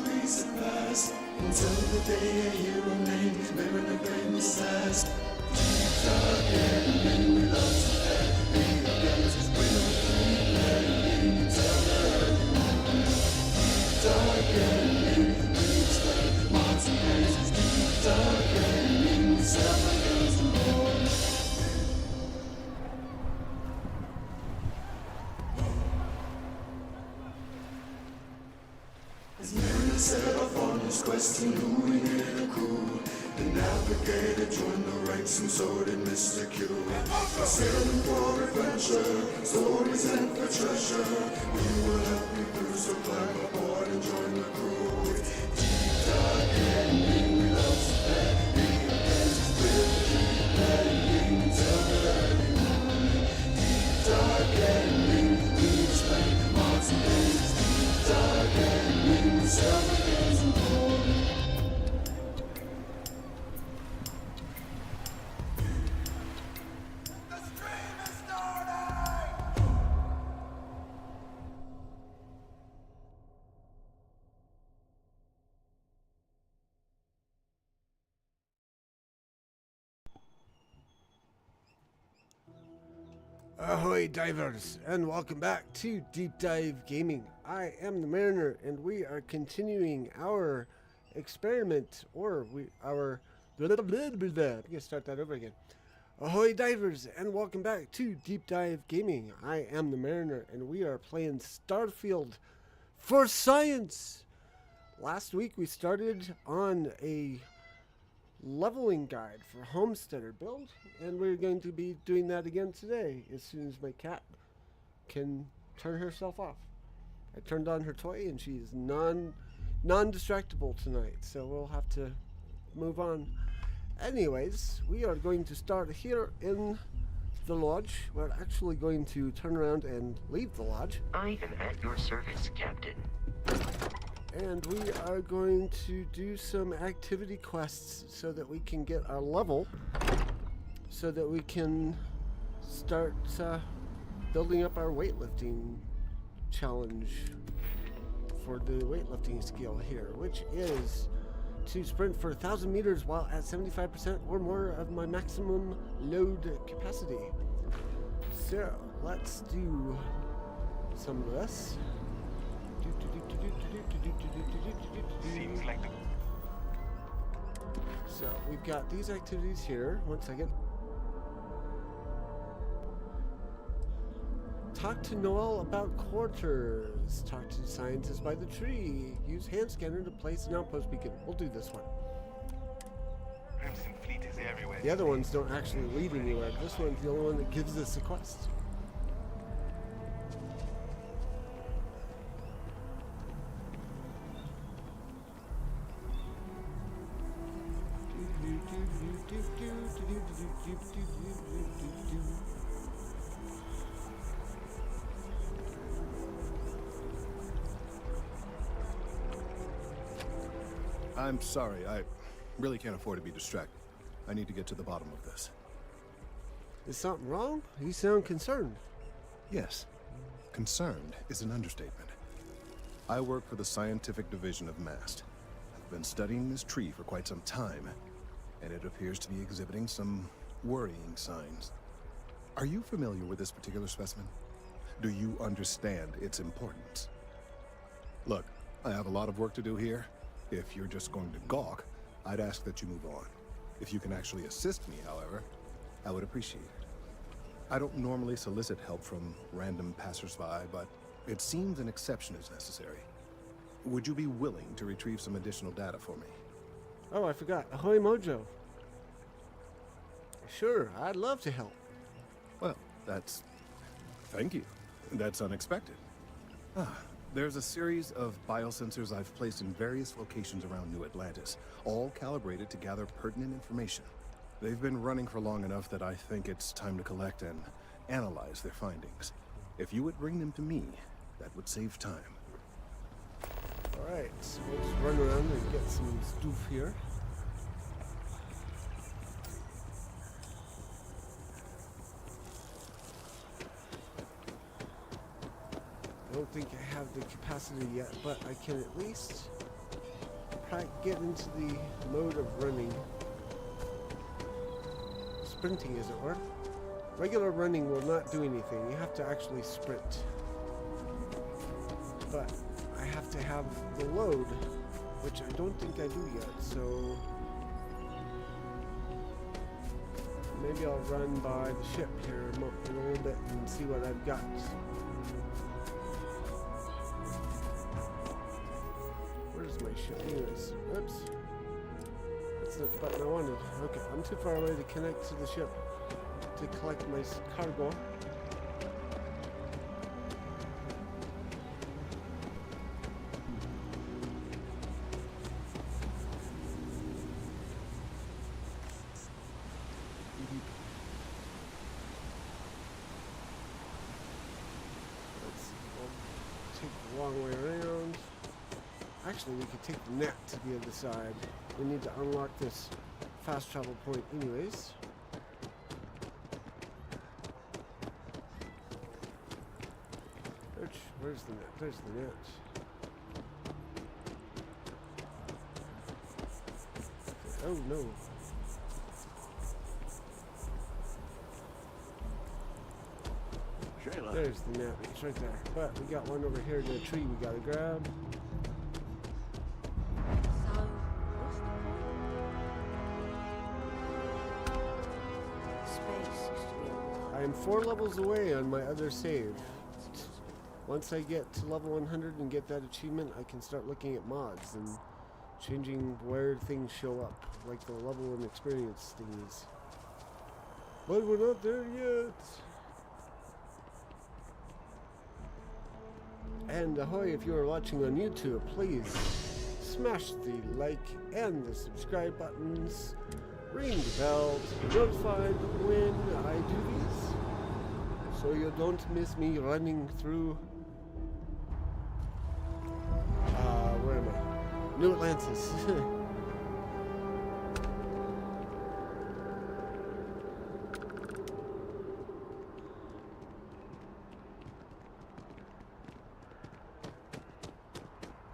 centuries have passed until the day you remain mariner in the sass. Deep dark ending, we love to have me again. We don't keep playing until the early morning. Deep dark ending, we explain months and days. Deep dark ending, we suffer against the morning. As Mariner set off on his quest to illuminate a crew, the navigator joined the ranks and so did Mr. Q. Sailing for adventure, stories and for treasure, we will help you through, so climb aboard and join the crew. Deep dark ending, we love to play the events, we'll keep playing until the early morning. Deep dark ending, we explain months and days. Deep dark ending, we suffer against the morning. Ahoy divers, and welcome back to Deep Dive Gaming. I am the Mariner, and we are continuing our experiment, or I'm gonna start that over again. Ahoy divers, and welcome back to Deep Dive Gaming. I am the Mariner, and we are playing Starfield for science. Last week we started on a leveling guide for Homesteader build, and we're going to be doing that again today as soon as my cat can turn herself off. I turned on her toy and she is non-distractible tonight, so we'll have to move on. Anyways, we are going to start here in the lodge. We're actually going to turn around and leave the lodge. I am at your service, Captain. And we are going to do some activity quests so that we can get our level, so that we can start building up our weightlifting challenge for the weightlifting skill here, which is to sprint for 1,000 meters while at 75% or more of my maximum load capacity. So let's do some of this. Seems like the... So we've got these activities here. One second. Talk to Noel about quarters. Talk to scientists by the tree. Use hand scanner to place an outpost beacon. We'll do this one. Crimson Fleet is everywhere. The other ones don't actually lead anywhere. This one's the only one that gives us a quest. I'm sorry, I really can't afford to be distracted. I need to get to the bottom of this. Is something wrong? You sound concerned. Yes, concerned is an understatement. I work for the scientific division of MAST. I've been studying this tree for quite some time, and it appears to be exhibiting some worrying signs. Are you familiar with this particular specimen? Do you understand its importance? Look, I have a lot of work to do here. If you're just going to gawk, I'd ask that you move on. If you can actually assist me, however, I would appreciate it. I don't normally solicit help from random passersby, but it seems an exception is necessary. Would you be willing to retrieve some additional data for me? Oh, I forgot. Ahoy Mojo. Sure, I'd love to help. Well, thank you. That's unexpected. There's a series of biosensors I've placed in various locations around New Atlantis, all calibrated to gather pertinent information. They've been running for long enough that I think it's time to collect and analyze their findings. If you would bring them to me, that would save time. Alright, so we'll just run around and get some stuff here. I don't think I have the capacity yet, but I can at least get into the mode of running. Sprinting, as it were. Regular running will not do anything. You have to actually sprint. But I have to have the load, which I don't think I do yet, so maybe I'll run by the ship here a little bit and see what I've got. Where's my ship? Anyways, oops. That's not the button I wanted. Okay, I'm too far away to connect to the ship to collect my cargo. Long way around. Actually, we could take the net to the other side. We need to unlock this fast travel point anyways. Where's the net? There's the net. Oh no. There's the net. It's right there. But we got one over here in the tree we gotta grab. I am 4 levels away on my other save. Once I get to level 100 and get that achievement, I can start looking at mods and changing where things show up, like the level and experience thingies. But we're not there yet. And ahoy, if you are watching on YouTube, please smash the like and the subscribe buttons, ring the bell to be notified when I do these, so you don't miss me running through, where am I? New Atlantis.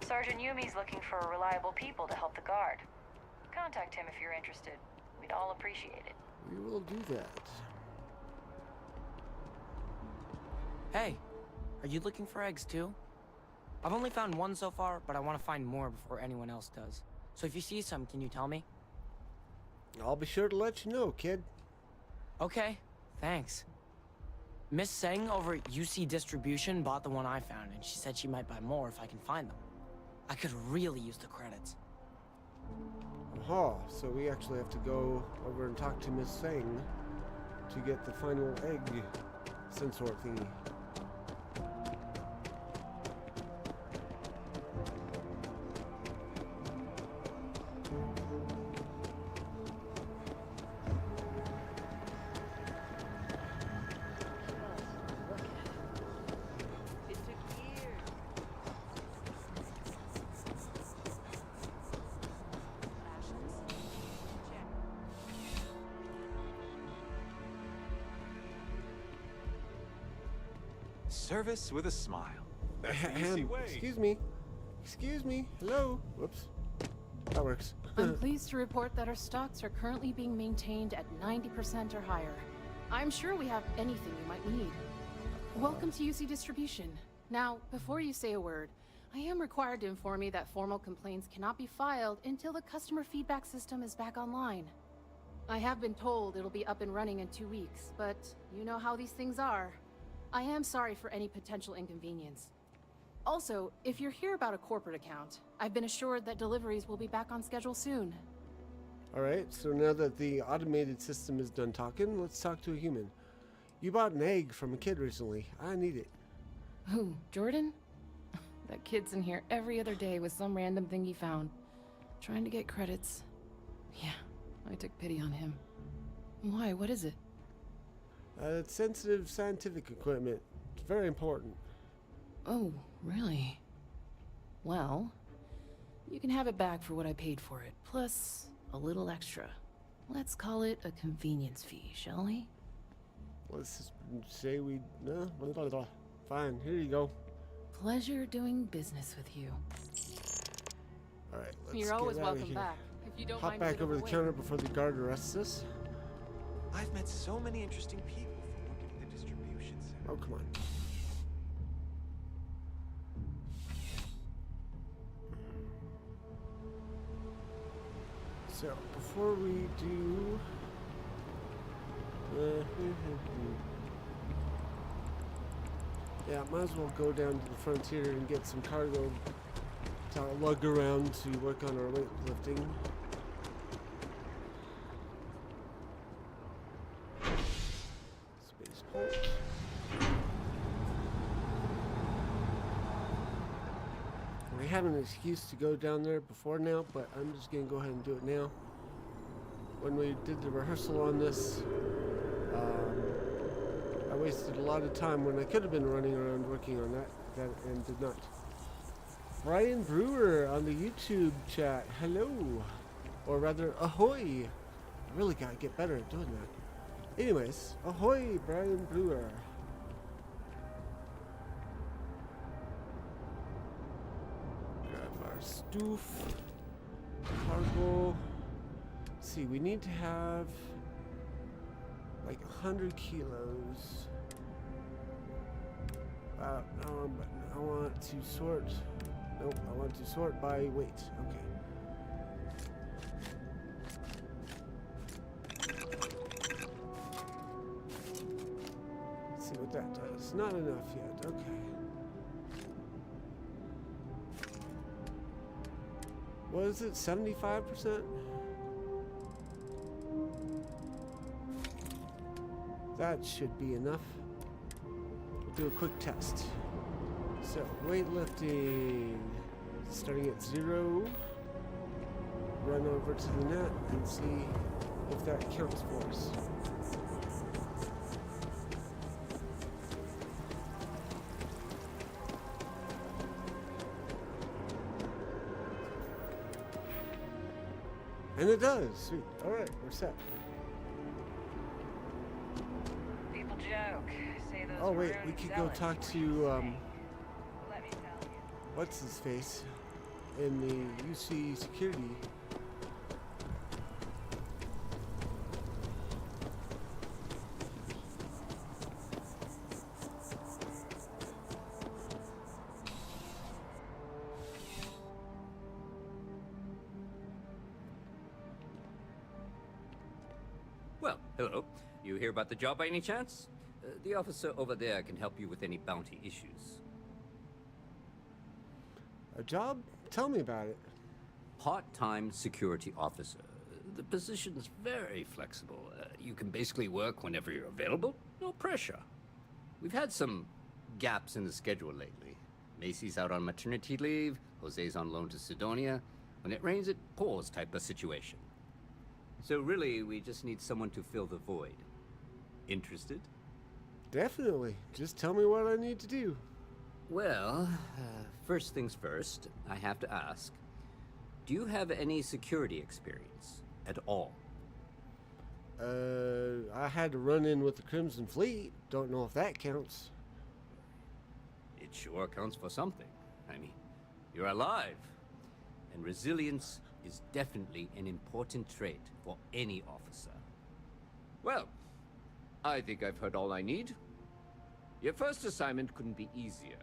Sergeant Yumi's looking for reliable people to help the guard. Contact him if you're interested. We'd all appreciate it. We will do that. Hey, are you looking for eggs too? I've only found one so far, but I want to find more before anyone else does. So if you see some, can you tell me? I'll be sure to let you know, kid. Okay, thanks. Miss Seng over at UC Distribution bought the one I found, and she said she might buy more if I can find them. I could really use the credits. Aha, so we actually have to go over and talk to Miss Seng to get the final egg sensor thingy. Service with a smile. That's the easy way. Excuse me, hello, whoops, that works. I'm pleased to report that our stocks are currently being maintained at 90% or higher. I'm sure we have anything you might need. Welcome to UC Distribution. Now, before you say a word, I am required to inform you that formal complaints cannot be filed until the customer feedback system is back online. I have been told it'll be up and running in 2 weeks, but you know how these things are. I am sorry for any potential inconvenience. Also, if you're here about a corporate account, I've been assured that deliveries will be back on schedule soon. Alright, so now that the automated system is done talking, let's talk to a human. You bought an egg from a kid recently. I need it. Who, Jordan? That kid's in here every other day with some random thing he found. Trying to get credits. Yeah, I took pity on him. Why, what is it? It's sensitive scientific equipment. It's very important. Oh, really? Well, you can have it back for what I paid for it, plus a little extra. Let's call it a convenience fee, shall we? Let's just say we... No, blah, blah, blah. Fine, here you go. Pleasure doing business with you. Alright, let's You're get always out of welcome here. back. If you don't Hop mind back waiting over the away. counter before the guard arrests us. I've met so many interesting people from working at the distribution center. Oh, come on. So, before we do... yeah, might as well go down to the frontier and get some cargo to lug around to work on our weightlifting. Spaceport. I had an excuse to go down there before now, but I'm just gonna go ahead and do it now. When we did the rehearsal on this, I wasted a lot of time when I could have been running around working on that and did not. Brian Brewer on the YouTube chat, hello, or rather, ahoy. I really gotta get better at doing that. Anyways, ahoy, Brian Brewer. Grab our stoof, cargo. Let's see, we need to have like 100 kilos. But I want to sort. Nope, I want to sort by weight. Okay. Let's see what that does. Not enough yet. Okay. What is it? 75%? That should be enough. We'll do a quick test. So, weightlifting. Starting at 0. Run over to the net and see if that counts for us. And it does. Sweet. Alright, we're set. People joke. Say those Oh wait, maroon we could go zealots talk were to insane. Let me tell you. what's his face in the UC security. Well, hello. You hear about the job by any chance? The officer over there can help you with any bounty issues. A job? Tell me about it. Part-time security officer. The position's very flexible. You can basically work whenever you're available. No pressure. We've had some gaps in the schedule lately. Macy's out on maternity leave. Jose's on loan to Sidonia. When it rains, it pours type of situation. So really, we just need someone to fill the void. Interested? Definitely. Just tell me what I need to do. Well, first things first, I have to ask, do you have any security experience at all? I had to run in with the Crimson Fleet. Don't know if that counts. It sure counts for something. I mean, you're alive. And resilience is definitely an important trait for any officer. Well, I think I've heard all I need. Your first assignment couldn't be easier.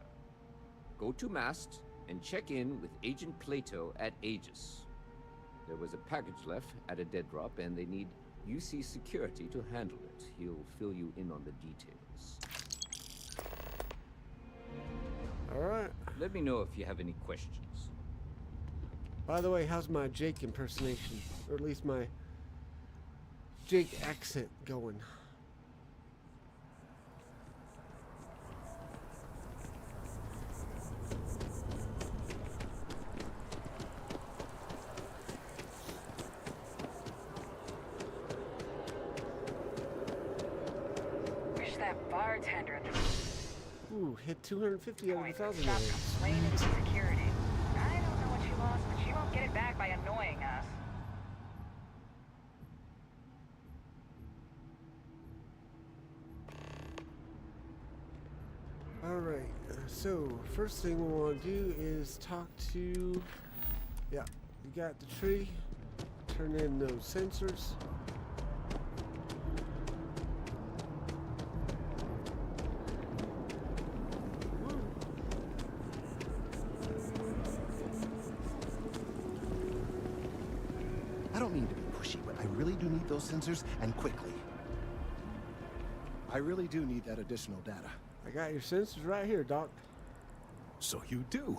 Go to Mast and check in with Agent Plato at Aegis. There was a package left at a dead drop, and they need UC security to handle it. He'll fill you in on the details. Alright. Let me know if you have any questions. By the way, how's my Jake impersonation? Or at least my Jake accent going? Wish that bartender at the Ooh, hit 250 out of point 1,000. stop complaining to security. I don't know what she lost, but she won't get it back by annoying us. Alright, so first thing we want to do is talk to... Yeah, You got the tree. Turn in those sensors. I don't mean to be pushy, but I really do need those sensors, and quickly. I really do need that additional data. I got your sensors right here, Doc. So you do.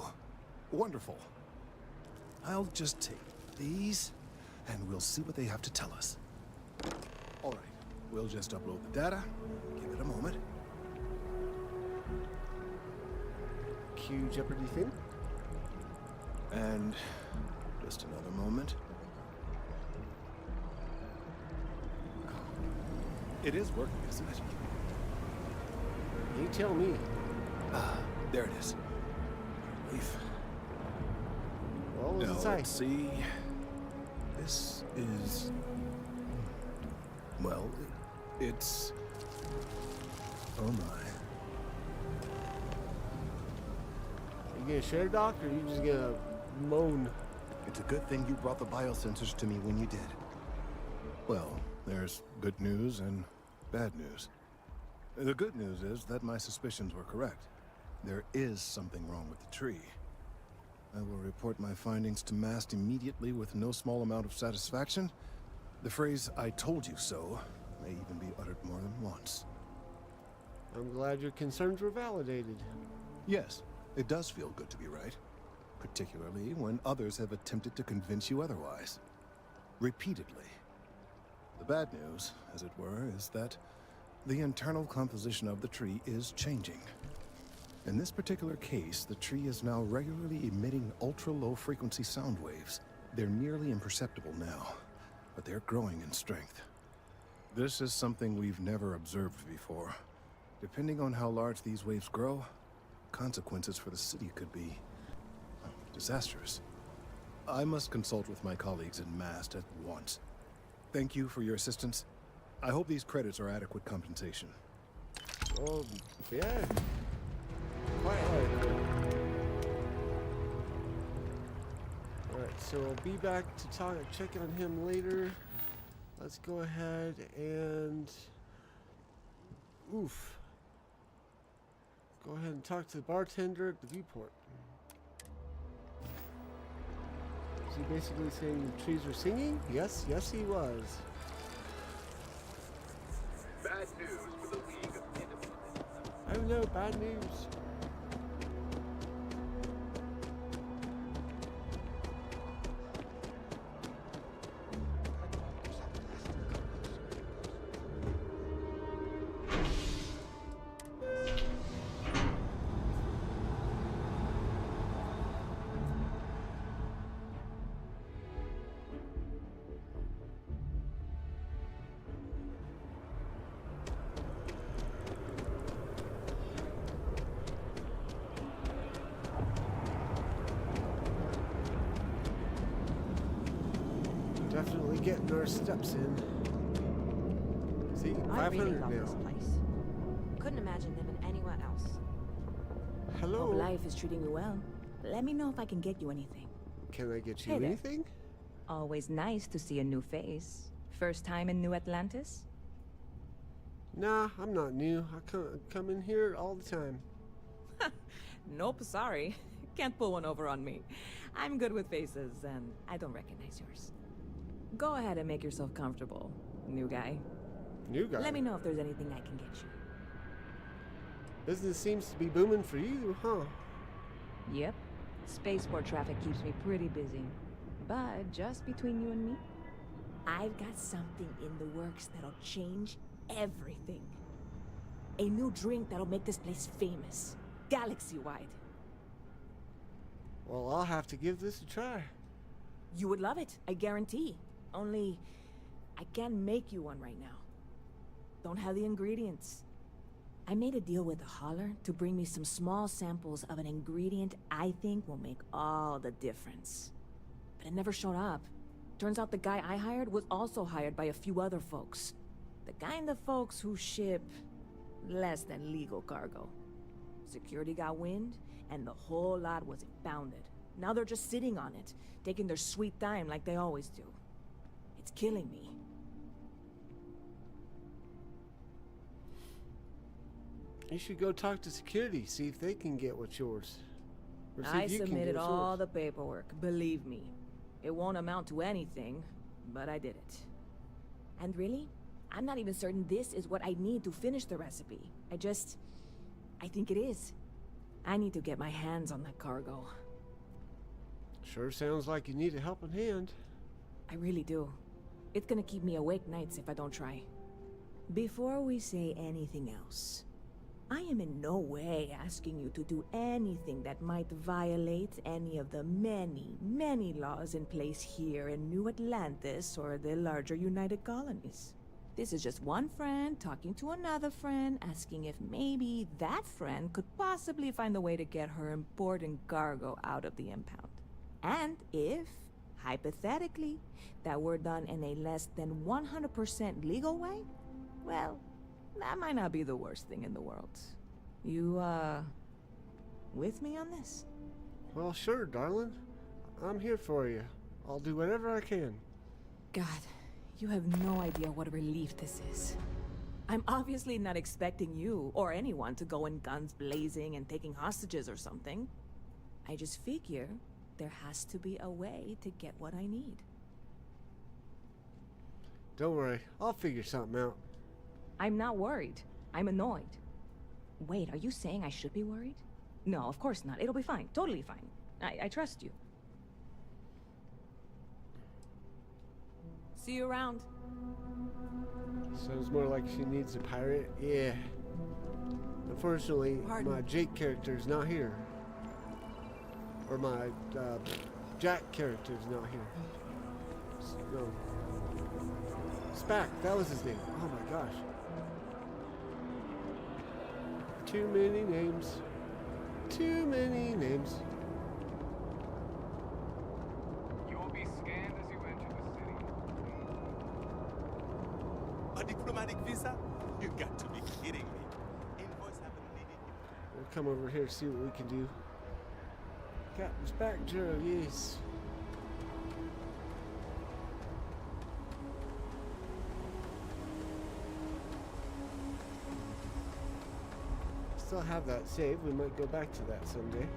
Wonderful. I'll just take these, and we'll see what they have to tell us. All right, we'll just upload the data. Give it a moment. Cue Jeopardy thing. And just another moment. It is working, isn't it? You tell me. There it is. Relief. Well, what Now, does it let's say? see. This is... Well, it's... Oh my. You gonna share, Doc, or you just gonna moan? It's a good thing you brought the biosensors to me when you did. Well, there's good news and bad news. The good news is that my suspicions were correct. There is something wrong with the tree. I will report my findings to MAST immediately with no small amount of satisfaction. The phrase, "I told you so," may even be uttered more than once. I'm glad your concerns were validated. Yes, it does feel good to be right. Particularly when others have attempted to convince you otherwise. Repeatedly. The bad news, as it were, is that the internal composition of the tree is changing. In this particular case, the tree is now regularly emitting ultra-low frequency sound waves. They're nearly imperceptible now, but they're growing in strength. This is something we've never observed before. Depending on how large these waves grow, consequences for the city could be disastrous. I must consult with my colleagues in MAST at once. Thank you for your assistance. I hope these credits are adequate compensation. Well, yeah. Quite right. Alright, so I'll be back to check on him later. Let's go ahead and... Oof. Go ahead and talk to the bartender at the viewport. Is he basically saying the trees are singing? Yes, yes he was. Bad news for the League of Independent. Oh no, bad news. Definitely getting our steps in. See, I really 500 love now. this place. Couldn't imagine living anywhere else. Hello. Hope life is treating you well. Let me know if I can get you anything. Can I get you Hey there. anything? Always nice to see a new face. First time in New Atlantis? Nah, I'm not new. I come in here all the time. Nope, sorry. Can't pull one over on me. I'm good with faces, and I don't recognize yours. Go ahead and make yourself comfortable, new guy. New guy. Let me know if there's anything I can get you. Business seems to be booming for you, huh? Yep. Spaceport traffic keeps me pretty busy. But just between you and me, I've got something in the works that'll change everything. A new drink that'll make this place famous. Galaxy-wide. Well, I'll have to give this a try. You would love it, I guarantee. Only, I can't make you one right now. Don't have the ingredients. I made a deal with the hauler to bring me some small samples of an ingredient I think will make all the difference. But it never showed up. Turns out the guy I hired was also hired by a few other folks. The kind of folks who ship less than legal cargo. Security got wind, and the whole lot was impounded. Now they're just sitting on it, taking their sweet time like they always do. It's killing me. You should go talk to security, see if they can get what's yours. Or see I if you can get submitted what's all yours. the paperwork, believe me. It won't amount to anything, but I did it. And really, I'm not even certain this is what I need to finish the recipe. I think it is. I need to get my hands on that cargo. Sure sounds like you need a helping hand. I really do. It's gonna keep me awake nights if I don't try. Before we say anything else, I am in no way asking you to do anything that might violate any of the many, many laws in place here in New Atlantis or the larger United Colonies. This is just one friend talking to another friend, asking if maybe that friend could possibly find a way to get her important cargo out of the impound. And if, hypothetically, that were done in a less than 100% legal way, well, that might not be the worst thing in the world. You, with me on this? Well, sure, darling. I'm here for you. I'll do whatever I can. God, you have no idea what a relief this is. I'm obviously not expecting you or anyone to go in guns blazing and taking hostages or something. I just figure there has to be a way to get what I need. Don't worry, I'll figure something out. I'm not worried. I'm annoyed. Wait, are you saying I should be worried? No, of course not. It'll be fine. Totally fine. I trust you. See you around. Sounds more like she needs a pirate. Yeah. Unfortunately, Pardon? my Jake character's not here. Or my Jack character's not here. No. Spack, that was his name. Oh my gosh. Too many names. Too many names. You will be scanned as you enter the city. A diplomatic visa? You got to be kidding me. Envoys haven't needed you. We'll come over here, see what we can do. Captain Spack, Jero, yes. Still have that save. We might go back to that someday.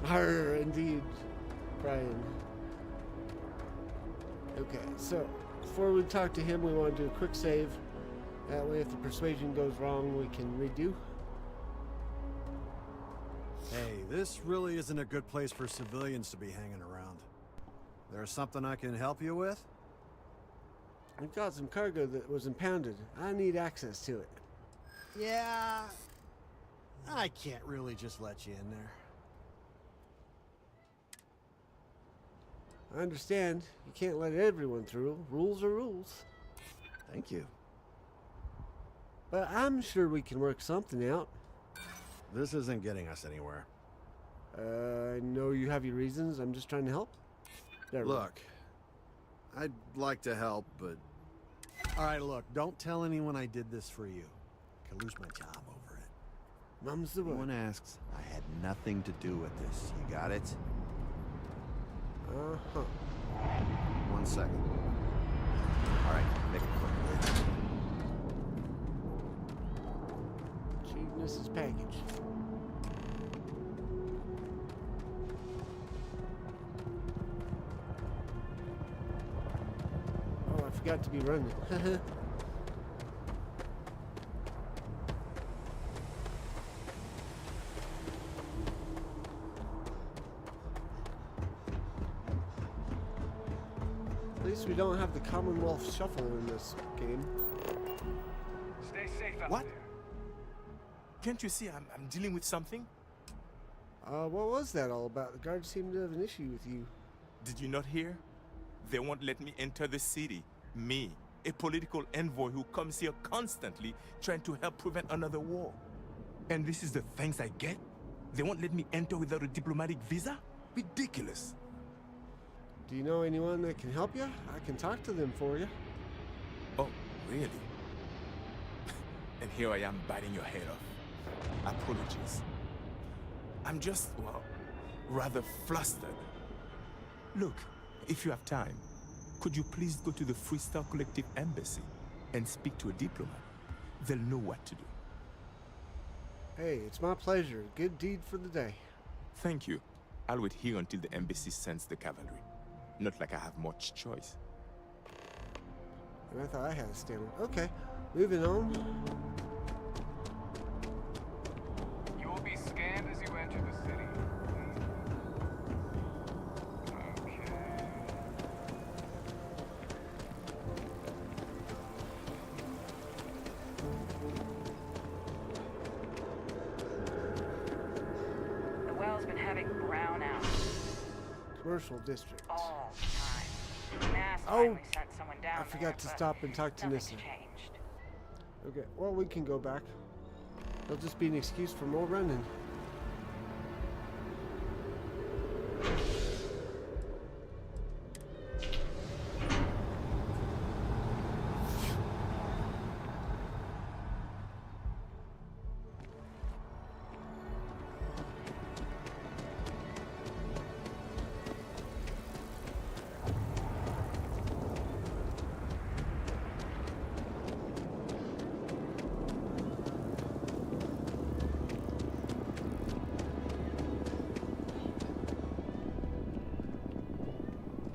Arr, indeed, Brian. Okay, so before we talk to him, we want to do a quick save. That way, if the persuasion goes wrong, we can redo. Hey, this really isn't a good place for civilians to be hanging around. There's something I can help you with? I've got some cargo that was impounded. I need access to it. Yeah, I can't really just let you in there. I understand. You can't let everyone through. Rules are rules. Thank you. But I'm sure we can work something out. This isn't getting us anywhere. I know you have your reasons. I'm just trying to help. There we go. Look, I'd like to help, but... Alright, look, don't tell anyone I did this for you. I could lose my job over it. Mum's the No word. one asks. I had nothing to do with this. You got it? Uh-huh. 1 second. Alright, make it quick, will you? Achieve Mrs. Package. Oh, I forgot to be running. At least we don't have the Commonwealth Shuffle in this game. Stay safe out What? there. Can't you see I'm dealing with something? What was that all about? The guards seem to have an issue with you. Did you not hear? They won't let me enter the city. Me, a political envoy who comes here constantly trying to help prevent another war. And this is the thanks I get? They won't let me enter without a diplomatic visa? Ridiculous. Do you know anyone that can help you? I can talk to them for you. Oh, really? And here I am biting your head off. Apologies. I'm just, well, rather flustered. Look, if you have time, could you please go to the Freestar Collective Embassy and speak to a diplomat? They'll know what to do. Hey, it's my pleasure. Good deed for the day. Thank you. I'll wait here until the embassy sends the cavalry. Not like I have much choice. And I thought I had a stamina. Okay, moving on. You will be scanned as you enter the city. Okay. The well's been having brownouts Commercial district. all the time. NAS Oh, finally sent someone down I there, forgot to but stop and talk to nothing's Nissa. changed. Okay, well, we can go back. It'll just be an excuse for more running.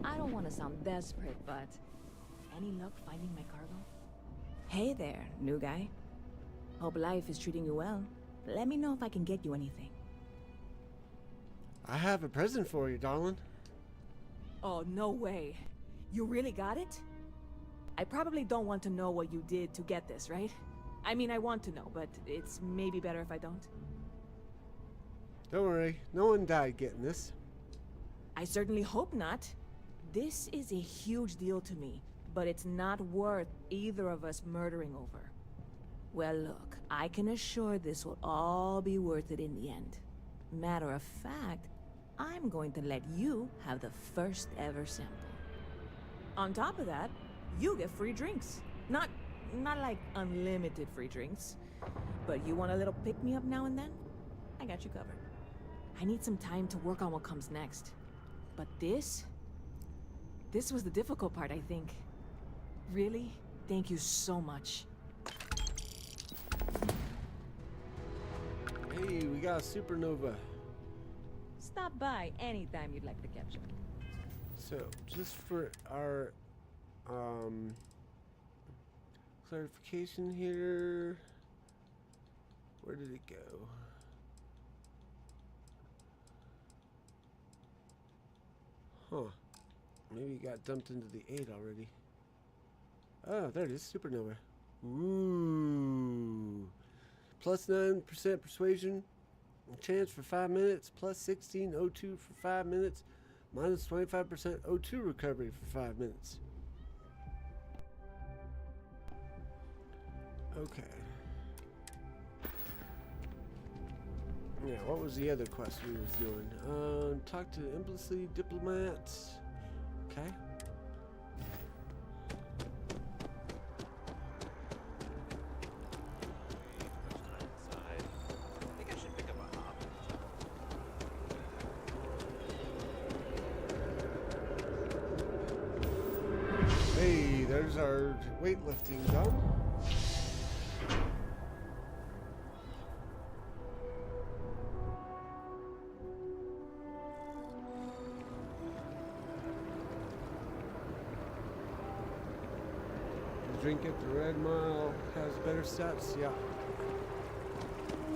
I don't want to sound desperate, but any luck finding my cargo? Hey there, new guy. Hope life is treating you well. Let me know if I can get you anything. I have a present for you, darling. Oh, no way. You really got it? I probably don't want to know what you did to get this, right? I mean, I want to know, but it's maybe better if I don't. Don't worry, no one died getting this. I certainly hope not. This is a huge deal to me, but it's not worth either of us murdering over. Well, look, I can assure this will all be worth it in the end. Matter of fact, I'm going to let you have the first ever sample. On top of that, you get free drinks. Not like unlimited free drinks, but you want a little pick-me-up now and then? I got you covered. I need some time to work on what comes next. But this was the difficult part, I think. Really? Thank you so much. Hey, we got a supernova. Stop by anytime you'd like to catch up. So, just for our clarification here, where did it go? Huh. Maybe it got dumped into the 8 already. Oh, there it is, supernova. Ooh. Plus 9% persuasion chance for 5 minutes, plus 16 O2 for 5 minutes, minus 25% O2 recovery for 5 minutes. Okay. Yeah, what was the other quest we was doing? Talk to embassy diplomats. Okay. Hey, there's our weightlifting done. Drink it, the Red Mile has better stats, yeah.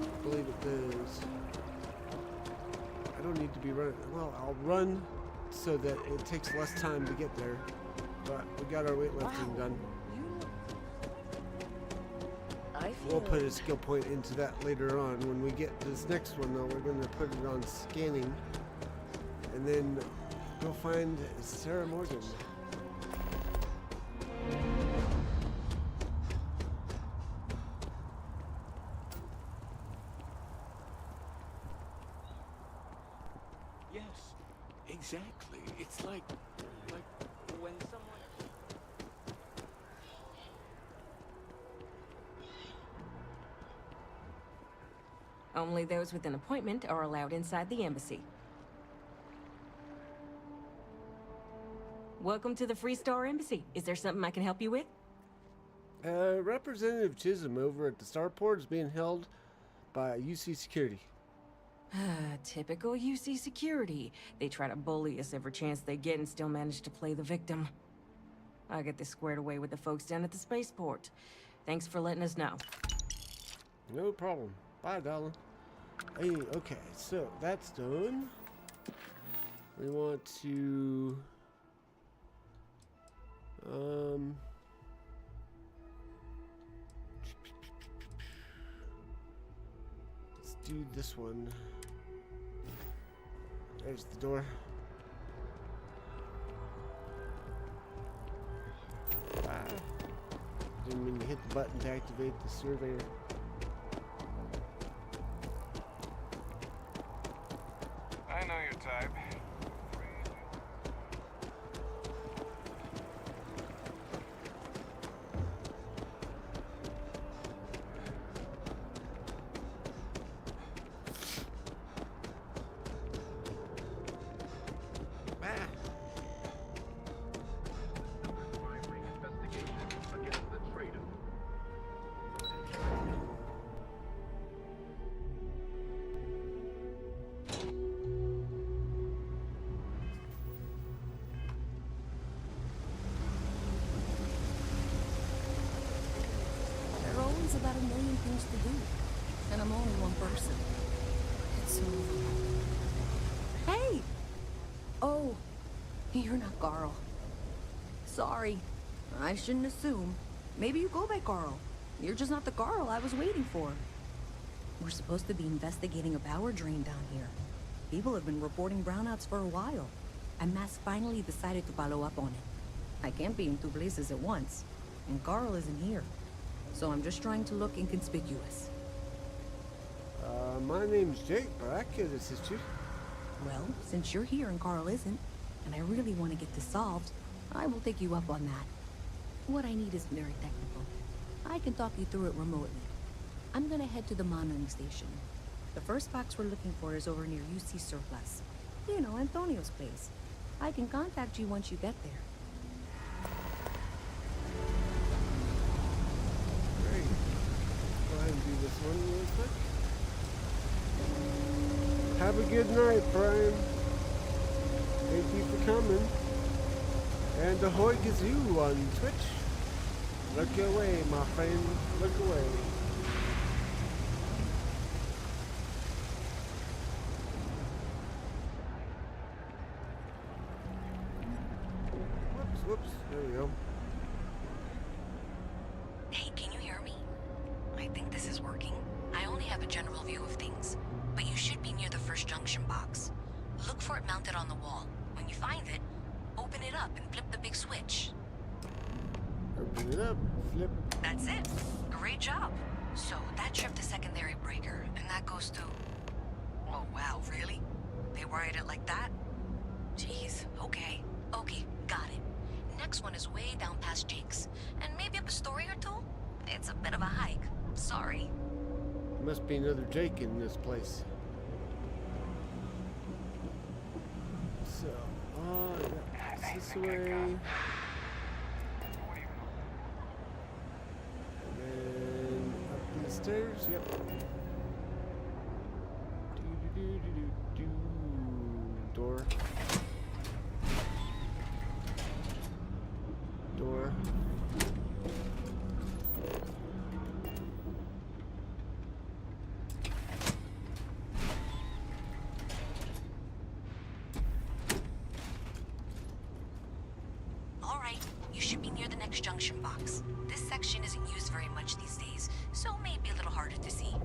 I believe it does. I don't need to be running. Well, I'll run so that it takes less time to get there. But we got our weightlifting done. We'll put a skill point into that later on. When we get to this next one, though, we're going to put it on scanning. And then go find Sarah Morgan. Yes, exactly. It's like when someone... Only those with an appointment are allowed inside the embassy. Welcome to the Free Star Embassy. Is there something I can help you with? Representative Chisholm over at the Starport is being held by UC Security. Typical UC security. They try to bully us every chance they get and still manage to play the victim. I'll get this squared away with the folks down at the spaceport. Thanks for letting us know. No problem. Bye, darling. Hey, okay, so that's done. We want to... let's do this one. There's the door. Didn't mean to hit the button to activate the surveyor. I know your type. There are always about a million things to do. And I'm only one person. It's so... Hey! Oh, you're not Carl. Sorry. I shouldn't assume. Maybe you go by Carl. You're just not the Carl I was waiting for. We're supposed to be investigating a power drain down here. People have been reporting brownouts for a while. And Mask finally decided to follow up on it. I can't be in two places at once. And Carl isn't here. So I'm just trying to look inconspicuous. My name's Jake, but I could assist you. Well, since you're here and Carl isn't, and I really want to get this solved, I will take you up on that. What I need is very technical. I can talk you through it remotely. I'm gonna head to the monitoring station. The first box we're looking for is over near UC Surplus. You know, Antonio's place. I can contact you once you get there. Great. Go ahead and do this one real quick. Have a good night, Brian. Thank you for coming. And ahoy gazoo on Twitch. Look away, my friend. Look away. Whoops. There we go. Hey, can you hear me? I think this is working. I only have a general view of things, but you should be near the first junction box. Look for it mounted on the wall. When you find it, open it up and flip the big switch. Open it up, flip. That's it. Great job. So that tripped the secondary breaker, and that goes to... Oh, wow, really? They wired it like that? Jeez, okay. Okay, got it. Next one is way down past Jake's, and maybe up a story or two? It's a bit of a hike. Sorry. Must be another Jake in this place. So, yeah, it's this way. And then up the stairs, yep. Door. Door. All right, you should be near the next junction box. This section isn't used very much these days, so maybe a little harder to see.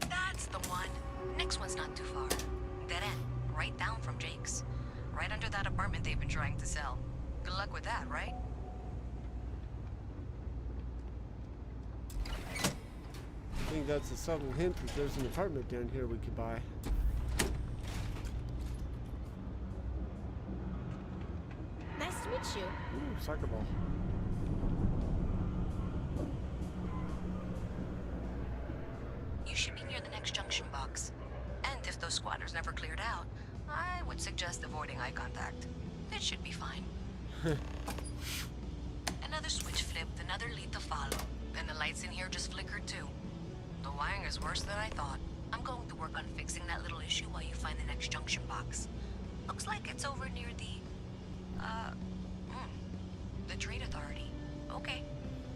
That's the one. Next one's not too far. Dead end, right down from Jake's. Right under that apartment they've been trying to sell. Good luck with that, right? I think that's a subtle hint that there's an apartment down here we could buy. Nice to meet you. Ooh, soccer ball. should be near the next junction box. And if those squatters never cleared out, I would suggest avoiding eye contact. It should be fine. Another switch flipped, another lead to follow. Then the lights in here just flickered too. The wiring is worse than I thought. I'm going to work on fixing that little issue while you find the next junction box. Looks like it's over near the Trade Authority. Okay,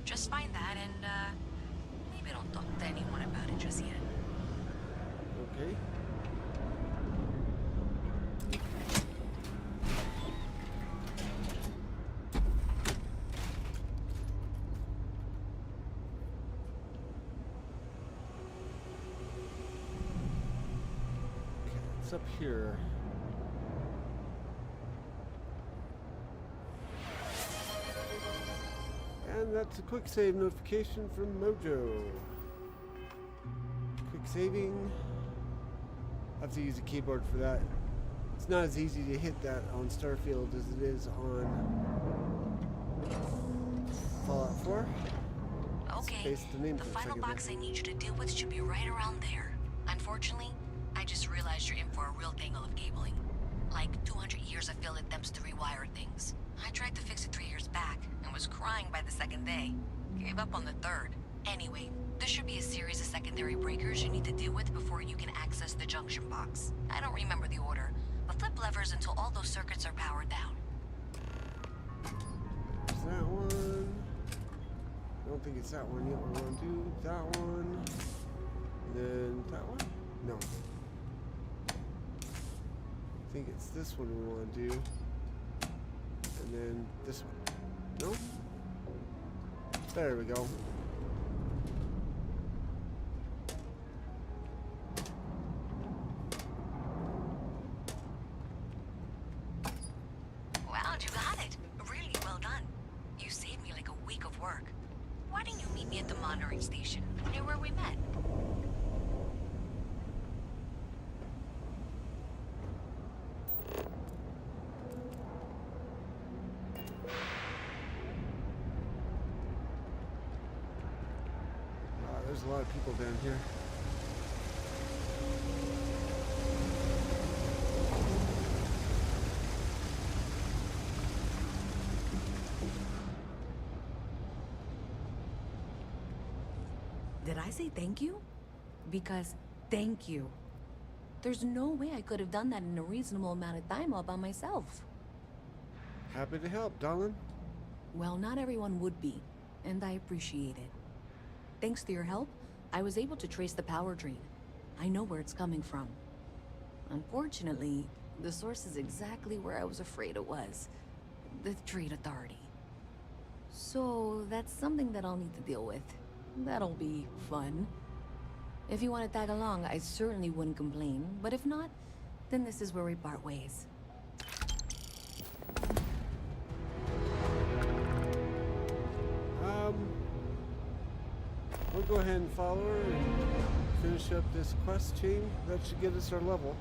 just find that and, maybe don't talk to anyone about it just yet. Okay. It's up here. And that's a quick save notification from Mojo. Quick saving. I have to use a keyboard for that. It's not as easy to hit that on Starfield as it is on Fallout 4. Okay, Spaced the name the for a final second box there. I need you to deal with should be right around there. Unfortunately, I just realized you're in for a real tangle of cabling. Like 200 years of field attempts to rewire things. I tried to fix it 3 years back and was crying by the second day. Gave up on the third. Anyway, there should be a series of secondary breakers you need to deal with before you can access the junction box. I don't remember the order, but flip levers until all those circuits are powered down. There's that one. I don't think it's that one yet. We want to do that one. And then that one? No. I think it's this one we want to do. And then this one. No? There we go. Wow, you got it. Really well done. You saved me like a week of work. Why didn't you meet me at the monitoring station, near where we met? There's a lot of people down here. Did I say thank you? Because thank you. There's no way I could have done that in a reasonable amount of time all by myself. Happy to help, darling. Well, not everyone would be, and I appreciate it. Thanks to your help, I was able to trace the power drain. I know where it's coming from. Unfortunately, the source is exactly where I was afraid it was. The Trade Authority. So, that's something that I'll need to deal with. That'll be fun. If you want to tag along, I certainly wouldn't complain, but if not, then this is where we part ways. We'll go ahead and follow her and finish up this quest chain. That should get us our level.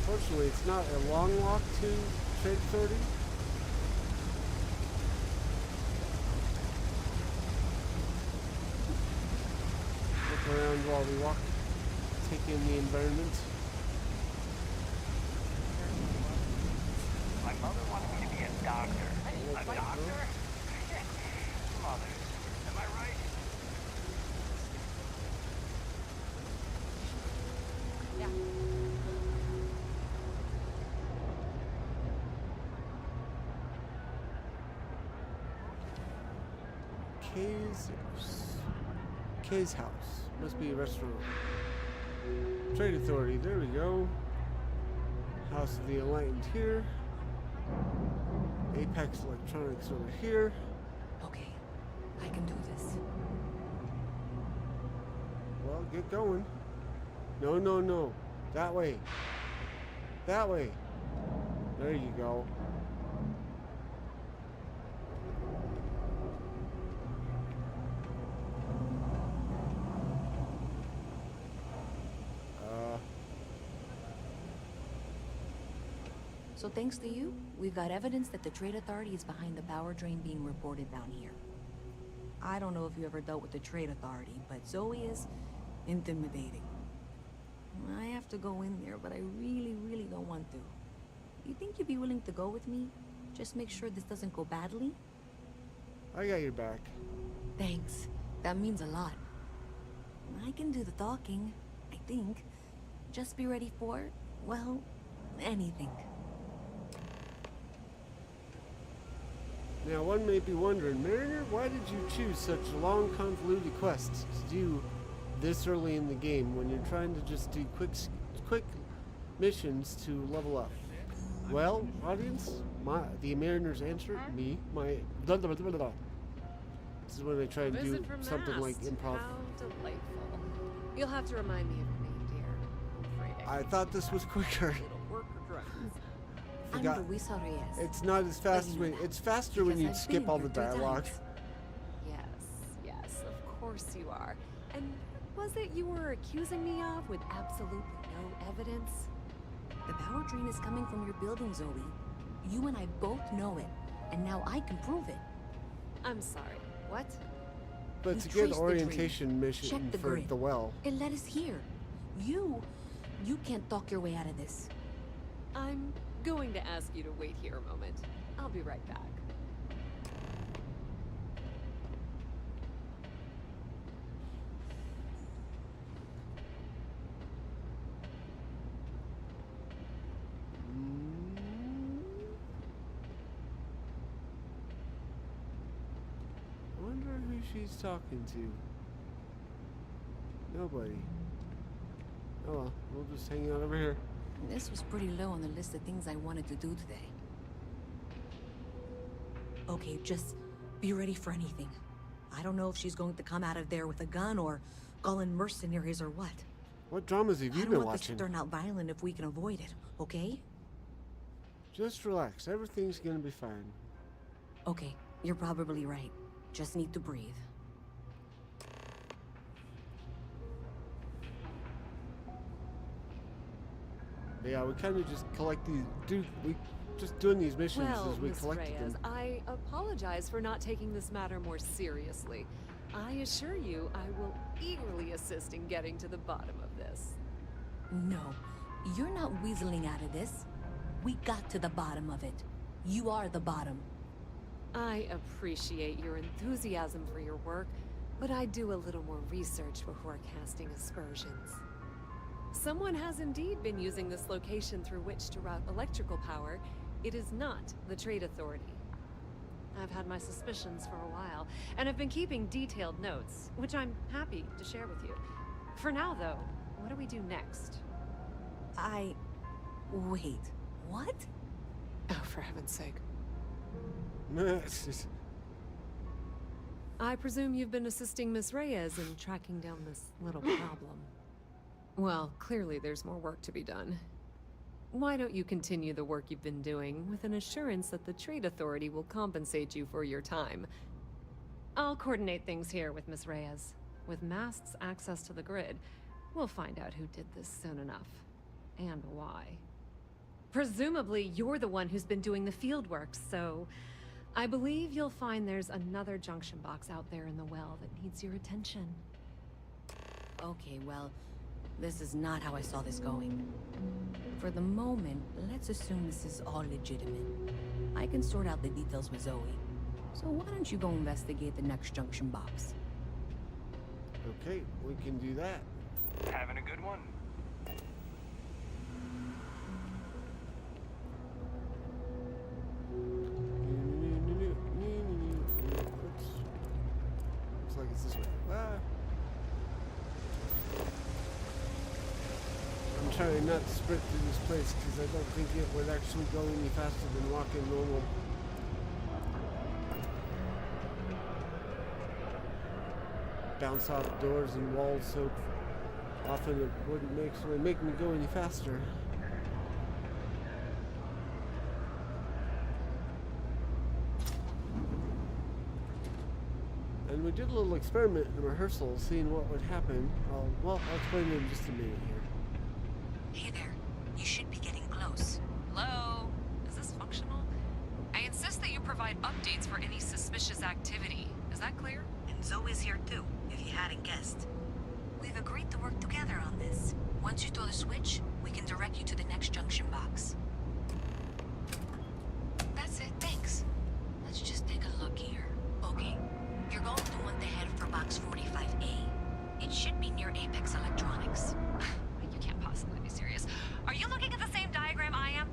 Fortunately, it's not a long walk to Trade Authority. Look around while we walk, take in the environment. My mother wanted me to be a doctor. A doctor? Mother, am I right? Yeah. Kay's house. Must be a restaurant. Trade Authority, there we go. House of the Enlightened here. Apex Electronics over here. Okay, I can do this. Well, get going. No, no, no. That way. That way. There you go. So thanks to you, we've got evidence that the Trade Authority is behind the power drain being reported down here. I don't know if you ever dealt with the Trade Authority, but Zoe is intimidating. I have to go in there, but I really don't want to. You think you'd be willing to go with me? Just make sure this doesn't go badly? I got your back. Thanks. That means a lot. I can do the talking, I think. Just be ready for, well, anything. Now, one may be wondering, Mariner, why did you choose such long, convoluted quests to do this early in the game when you're trying to just do quick missions to level up? Well, audience, the Mariner's answer, me, my blah, blah, blah, blah. This is when I try and do something like improv. How delightful. You'll have to remind me of your name, dear. I'm afraid I thought this was quicker. I'm Luisa Reyes. It's not as fast when it's faster when you skip all the dialogue. Yes, of course you are. And was it you were accusing me of with absolutely no evidence? The power drain is coming from your building, Zoe. You and I both know it, and now I can prove it. I'm sorry, what? But it's a good orientation mission the for grid. the well. It led us here. You can't talk your way out of this. I'm going to ask you to wait here a moment. I'll be right back. I wonder who she's talking to. Nobody. Oh well, we'll just hang out over here. This was pretty low on the list of things I wanted to do today. Okay, just be ready for anything. I don't know if she's going to come out of there with a gun or call in mercenaries or what. What dramas have you been I don't want watching? this to turn out violent if we can avoid it, okay? Just relax. Everything's gonna be fine. Okay, you're probably right. Just need to breathe. Yeah, we kind of just collect these. We just doing these missions Well, as we Miss collected Reyes, them. I apologize for not taking this matter more seriously. I assure you, I will eagerly assist in getting to the bottom of this. No, you're not weaseling out of this. We got to the bottom of it. You are the bottom. I appreciate your enthusiasm for your work, but I do a little more research before casting aspersions. Someone has indeed been using this location through which to route electrical power. It is not the Trade Authority. I've had my suspicions for a while, and have been keeping detailed notes, which I'm happy to share with you. For now, though, what do we do next? Wait, what? Oh, for heaven's sake. I presume you've been assisting Miss Reyes in tracking down this little problem. Well, clearly there's more work to be done. Why don't you continue the work you've been doing with an assurance that the Trade Authority will compensate you for your time? I'll coordinate things here with Miss Reyes. With Mast's access to the grid, we'll find out who did this soon enough. And why. Presumably, you're the one who's been doing the field work, so I believe you'll find there's another junction box out there in the well that needs your attention. Okay, well, this is not how I saw this going. For the moment, let's assume this is all legitimate. I can sort out the details with Zoe. So why don't you go investigate the next junction box? Okay, we can do that. Having a good one? Looks like it's this way. I'm trying not to sprint through this place because I don't think it would actually go any faster than walking normal. Bounce off doors and walls so often it wouldn't make me go any faster. And we did a little experiment in rehearsal, seeing what would happen. I'll explain it in just a minute here. Hey there. You should be getting close. Hello? this functional? I insist that you provide updates for any suspicious activity. Is that clear? And Zoe's here too, if you hadn't guessed. We've agreed to work together on this. Once you throw the switch, we can direct you to the next junction box. That's it, thanks. Let's just take a look here. Okay, you're going to want to head for box 45A. It should be near Apex Electronics. You can't possibly be serious. Are you looking at the same diagram I am?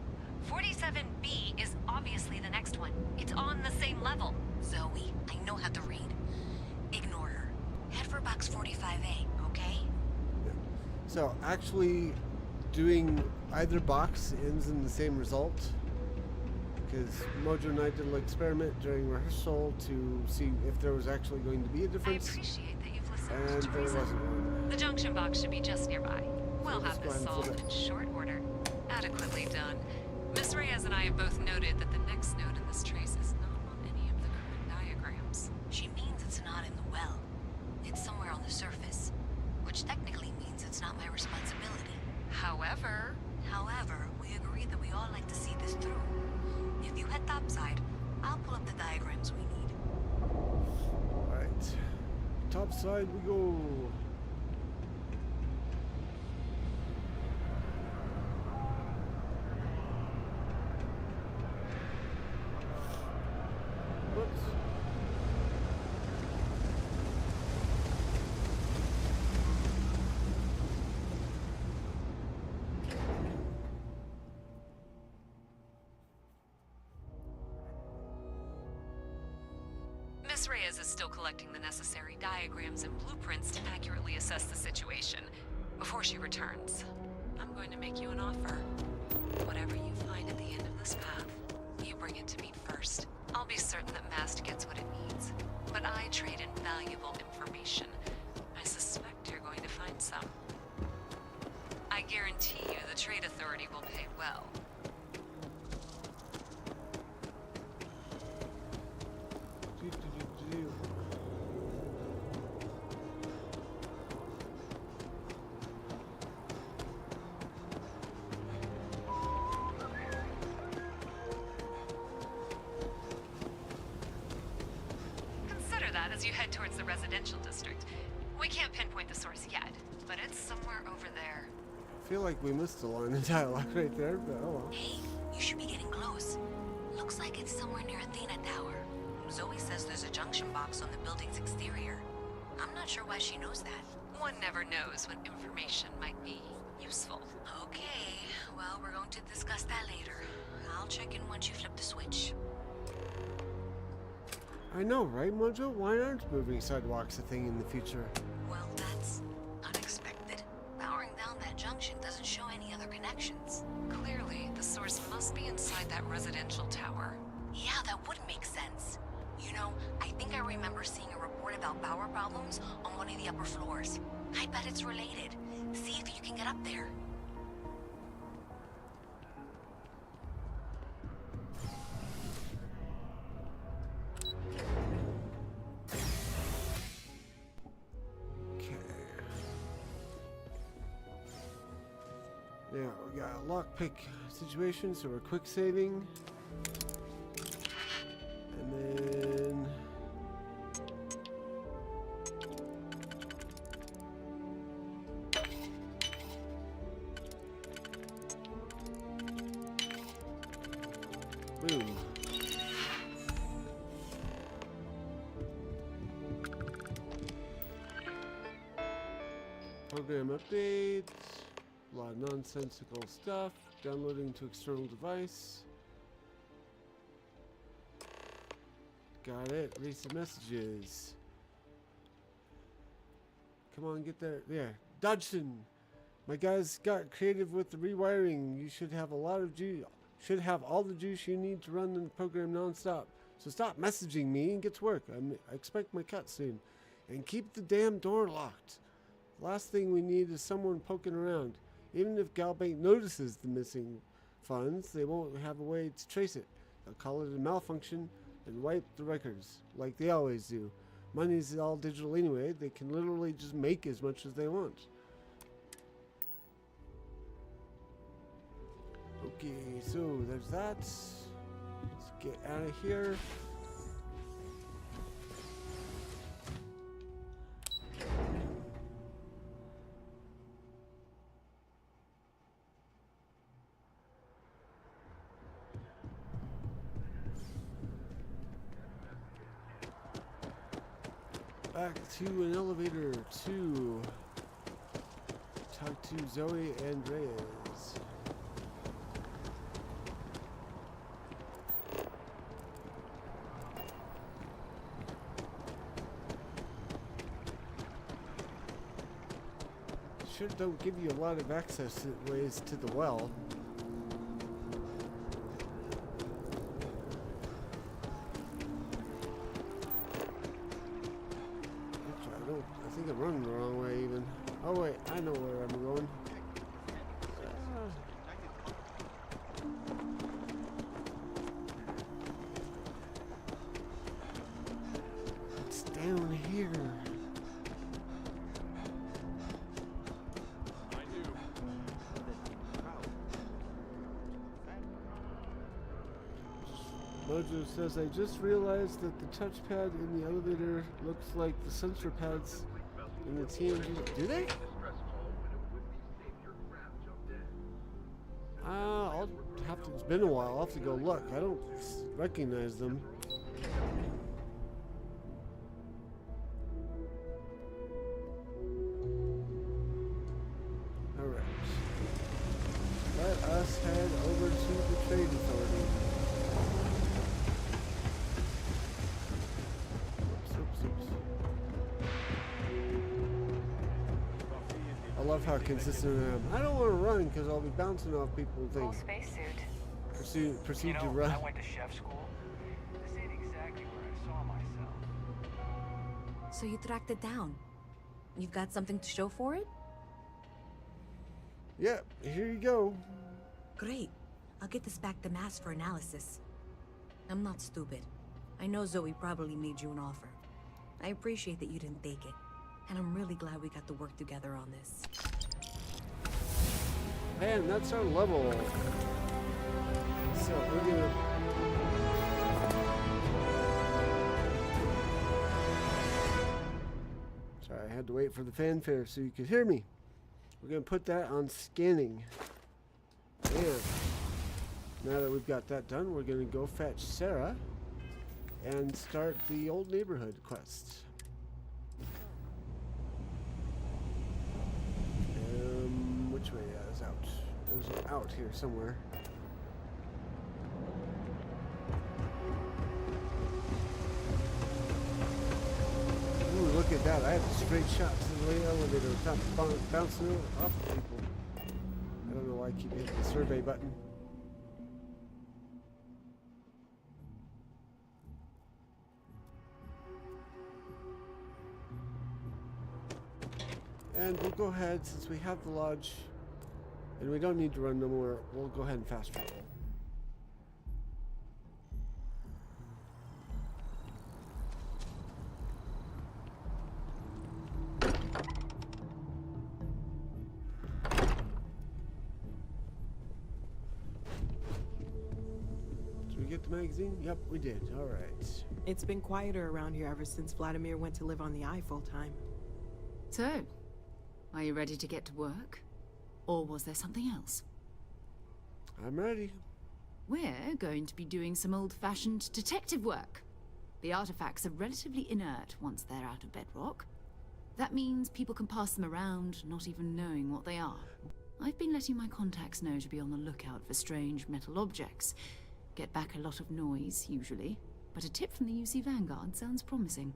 47B is obviously the next one. It's on the same level. Zoe, I know how to read. Ignore her. Head for box 45A, okay? So actually doing either box ends in the same result, because Mojo and I did a little experiment during rehearsal to see if there was actually going to be a difference. I appreciate that you've listened And to there reason. wasn't one. The junction box should be just nearby. We'll let's have go this ahead and flip solved it. in short order. Adequately done. Miss Reyes and I have both noted that the next node in this trace is not on any of the current diagrams. She means it's not in the well. It's somewhere on the surface. Which technically means it's not my responsibility. However, we agreed that we all like to see this through. If you head topside, I'll pull up the diagrams we need. Alright. Top side we go. Whoops. Miss Reyes is still collecting the necessary diagrams and blueprints to accurately assess the situation. Before she returns, I'm going to make you an offer. Whatever you find at the end of this path, you bring it to me first. I'll be certain that Mast gets what it needs, but I trade in valuable information. I suspect you're going to find some. I guarantee you the Trade Authority will pay well. Consider that as you head towards the residential district. We can't pinpoint the source yet, but it's somewhere over there. I feel like we missed a line of dialogue right there, but oh well. Hey, you should be getting close. Looks like it's somewhere near Athena Tower. Zoe says there's a junction box on the building's exterior. I'm not sure why she knows that. One never knows when information might be useful. Okay, well, we're going to discuss that later. I'll check in once you flip the switch. I know, right, Mojo? Why aren't moving sidewalks a thing in the future? Well, that's unexpected. Powering down that junction doesn't show any other connections. Clearly, the source must be inside that residential tower. Yeah, that would make sense. You know, I think I remember seeing a report about power problems on one of the upper floors. I bet it's related. See if you can get up there. Okay. Now, we got a lockpick situation, so we're quick saving. And then... boom. Program updates. A lot of nonsensical stuff. Downloading to external device. Got it. Recent messages. Come on, get there. There. Dodgson. My guys got creative with the rewiring. You should have a lot of juice. Should have all the juice you need to run the program non-stop. So stop messaging me and get to work. I expect my cut soon. And keep the damn door locked. The last thing we need is someone poking around. Even if Galbank notices the missing funds, they won't have a way to trace it. They'll call it a malfunction and wipe the records, like they always do. Money's all digital anyway. They can literally just make as much as they want. Okay, so there's that. Let's get out of here. Back to an elevator to talk to Zoe and Reyes. Sure don't give you a lot of access ways to the well. I think I'm running the wrong way even. Oh wait, I know where I'm going. It's down here. Mojo says, I just realized that the touchpad in the elevator looks like the sensor pads in the TNG. Do they? I'll have to, it's been a while. I'll have to go look. I don't recognize them. Alright. Let us head over to the Trade Authority. I love how consistent I am. I don't want to run because I'll be bouncing off people and things. Proceed to run. I went to chef school. This ain't exactly where I saw myself. So you tracked it down. You've got something to show for it? Yeah, here you go. Great. I'll get this back to Mass for analysis. I'm not stupid. I know Zoe probably made you an offer. I appreciate that you didn't take it. And I'm really glad we got to work together on this. Man, that's our level. So we're gonna... Sorry, I had to wait for the fanfare so you could hear me. We're gonna put that on scanning. And now that we've got that done, we're gonna go fetch Sarah and start the old neighborhood quest. Which way is out? There's an out here somewhere. Ooh, look at that. I have a straight shot to the way elevator without bouncing off of people. I don't know why I keep hitting the survey button. And we'll go ahead, since we have the lodge, and we don't need to run no more, we'll go ahead and fast travel. Did we get the magazine? Yep, we did. All right. It's been quieter around here ever since Vladimir went to live on the Eye full time. So, are you ready to get to work? Or was there something else? I'm ready. We're going to be doing some old-fashioned detective work. The artifacts are relatively inert once they're out of bedrock. That means people can pass them around, not even knowing what they are. I've been letting my contacts know to be on the lookout for strange metal objects. Get back a lot of noise, usually. But a tip from the UC Vanguard sounds promising.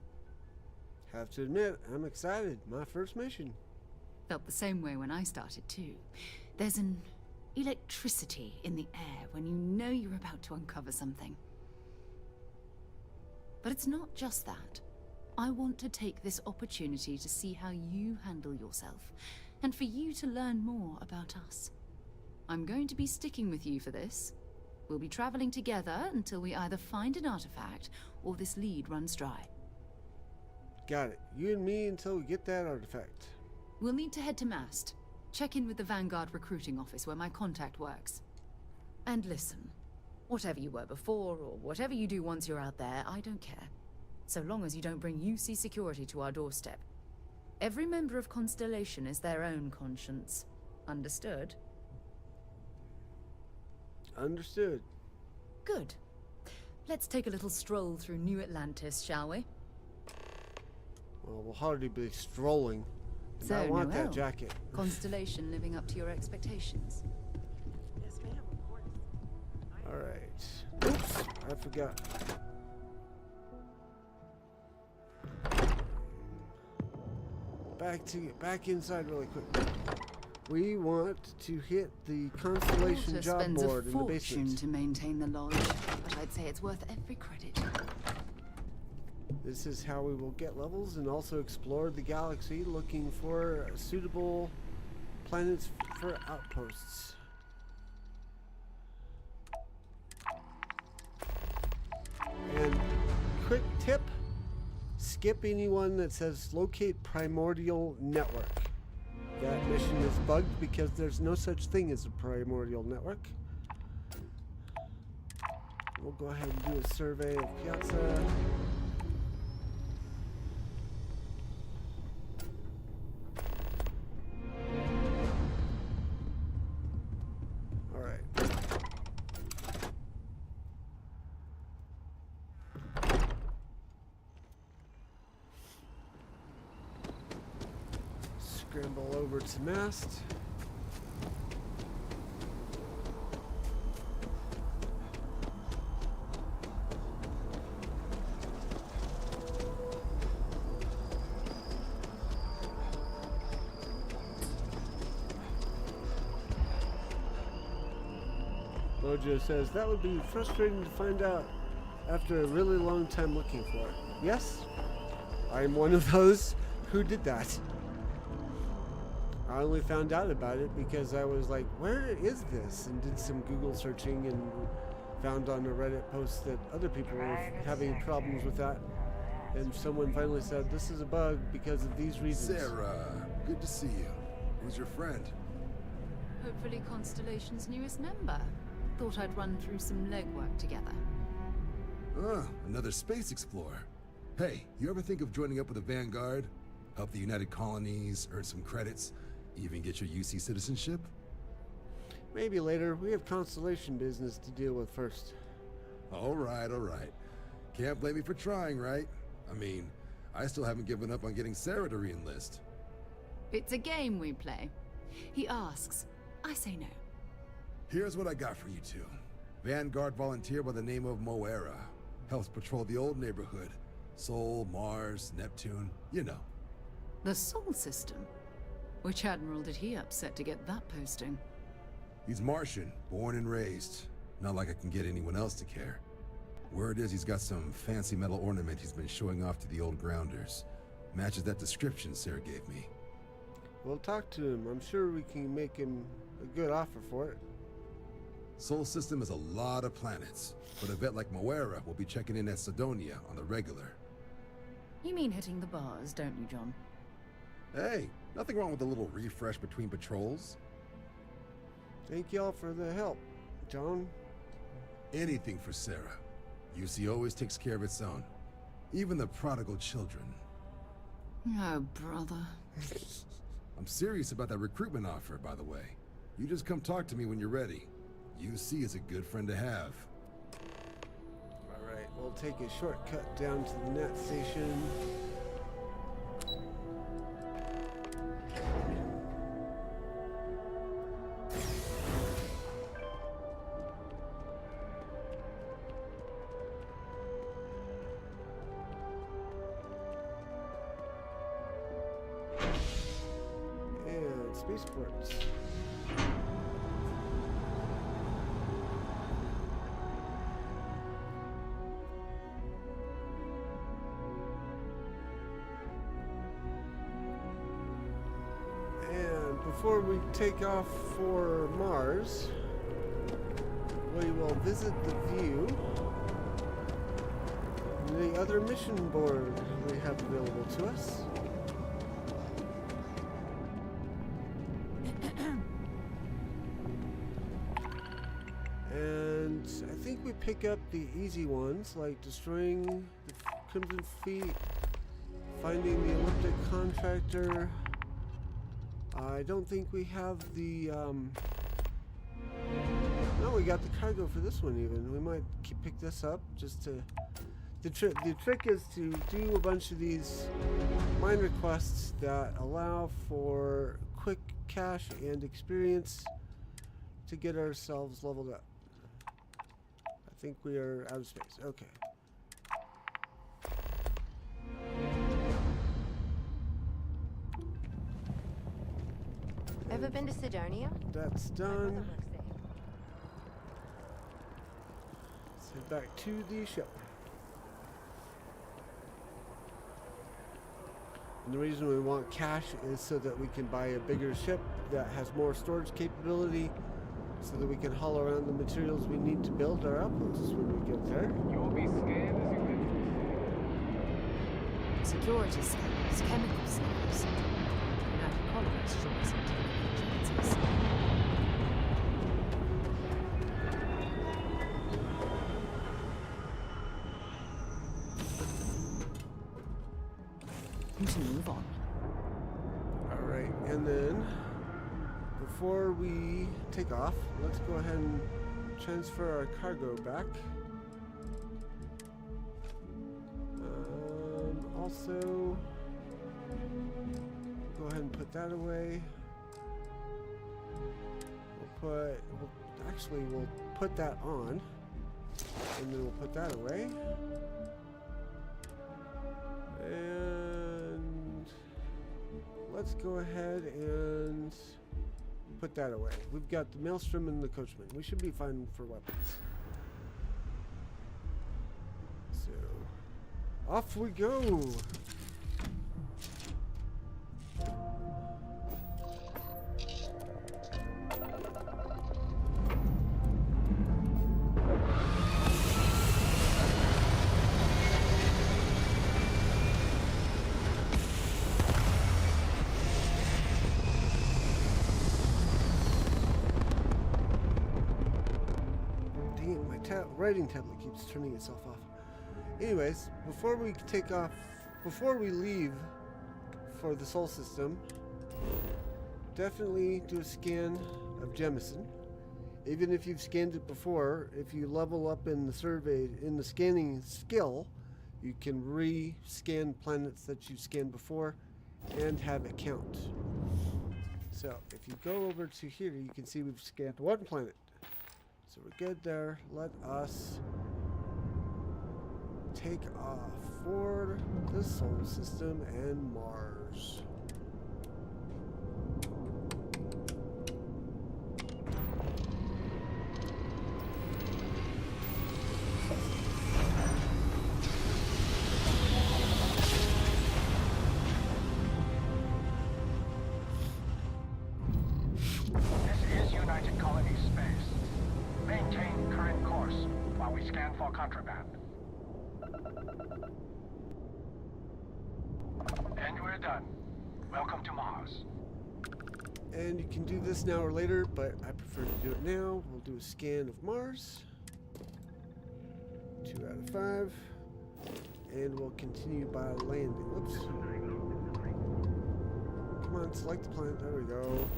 Have to admit, I'm excited. My first mission. Felt the same way when I started too. There's an electricity in the air when you know you're about to uncover something. But it's not just that. I want to take this opportunity to see how you handle yourself, and for you to learn more about us. I'm going to be sticking with you for this. We'll be traveling together until we either find an artifact or this lead runs dry. Got it. You and me until we get that artifact. We'll need to head to Mast. Check in with the Vanguard recruiting office where my contact works. And listen, whatever you were before, or whatever you do once you're out there, I don't care. So long as you don't bring UC security to our doorstep. Every member of Constellation is their own conscience. Understood? Understood. Good. Let's take a little stroll through New Atlantis, shall we? Well, we'll hardly be strolling. And So, I want Noelle, that jacket. Constellation living up to your expectations? Yes, ma'am, of course. Alright. Oops, I forgot. Back inside really quick. We want to hit the Constellation Walter job spends board a in the fortune basement. to maintain the lodge, but I'd say it's worth every credit. This is how we will get levels and also explore the galaxy looking for suitable planets for outposts. And quick tip, skip anyone that says locate primordial network. That mission is bugged because there's no such thing as a primordial network. We'll go ahead and do a survey of Piazza. Scramble over to mast. Mojo says that would be frustrating to find out after a really long time looking for it. Yes, I'm one of those who did that. I only found out about it because I was like, where is this? And did some Google searching and found on a Reddit post that other people were having problems with that. And someone finally said, this is a bug because of these reasons. Sarah, good to see you. Who's your friend? Hopefully Constellation's newest member. Thought I'd run through some legwork together. Another space explorer. Hey, you ever think of joining up with the Vanguard? Help the United Colonies, earn some credits, even get your UC citizenship? Maybe later. We have Constellation business to deal with first. All right. Can't blame me for trying, right? I mean, I still haven't given up on getting Sarah to re-enlist. It's a game we play. He asks, I say no. Here's what I got for you two. Vanguard volunteer by the name of Moera. Helps patrol the old neighborhood. Sol, Mars, Neptune, you know. The Sol system? Which admiral did he upset to get that posting? He's Martian, born and raised. Not like I can get anyone else to care. Word is he's got some fancy metal ornament he's been showing off to the old grounders. Matches that description Sarah gave me. We'll talk to him. I'm sure we can make him a good offer for it. Sol system is a lot of planets, but a vet like Moera will be checking in at Sidonia on the regular. You mean hitting the bars, don't you, John? Hey, nothing wrong with a little refresh between patrols. Thank y'all for the help, John. Anything for Sarah. UC always takes care of its own. Even the prodigal children. Oh, brother. I'm serious about that recruitment offer, by the way. You just come talk to me when you're ready. UC is a good friend to have. Alright, we'll take a shortcut down to the net station. And spaceports. Before we take off for Mars, we will visit the view, the other mission board we have available to us. I think we pick up the easy ones, like destroying the Crimson Fleet, finding the elliptic contractor. I don't think we have the, no, we got the cargo for this one even. We might pick this up just to, the trick is to do a bunch of these minor quests that allow for quick cash and experience to get ourselves leveled up. I think we are out of space. Okay. Ever been to Sidonia? That's done. Let's head back to the ship. And the reason we want cash is so that we can buy a bigger ship that has more storage capability, so that we can haul around the materials we need to build our outposts when we get there. You will be scanned as you enter the city. Security scanners, chemical scanners. United Colonies sure isn't taking any chances. Time to move on. Alright, and then before we take off, let's go ahead and transfer our cargo back. Also, go ahead and put that away. We'll put that on, and then we'll put that away. And let's go ahead and put that away. We've got the Maelstrom and the Coachman. We should be fine for weapons. So, off we go! Writing tablet keeps turning itself off. Anyways, before we take off, before we leave for the Sol system, definitely do a scan of Jemison. Even if you've scanned it before, if you level up in the survey, in the scanning skill, you can re-scan planets that you scanned before and have it count. So if you go over to here, you can see we've scanned one planet. So we're good there. Let us take off for the Sol system and Mars. This is United Colonies Space. Maintain current course while we scan for contraband. And we're done. Welcome to Mars. And you can do this now or later, but I prefer to do it now. We'll do a scan of Mars. 2 out of 5. And we'll continue by landing. Whoops. Come on, select the planet. There we go.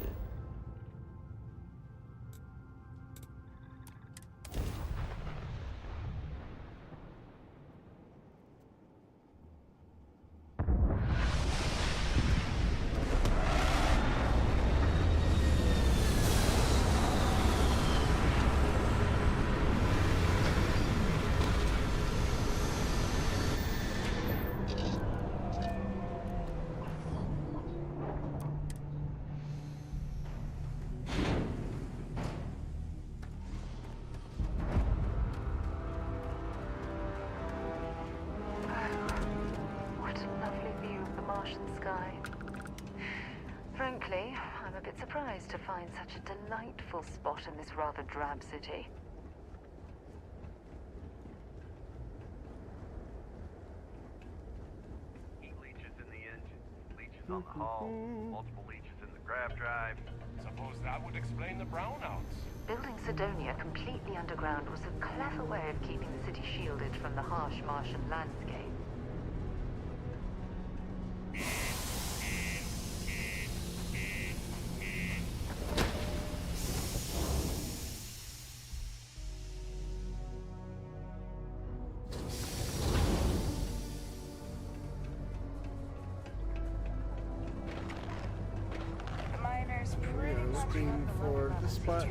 Sky. Frankly, I'm a bit surprised to find such a delightful spot in this rather drab city. Heat leeches in the engine, leeches on the hull, multiple leeches in the Grab drive. Suppose that would explain the brownouts. Building Sidonia completely underground was a clever way of keeping the city shielded from the harsh Martian landscape. We are looking for this spot.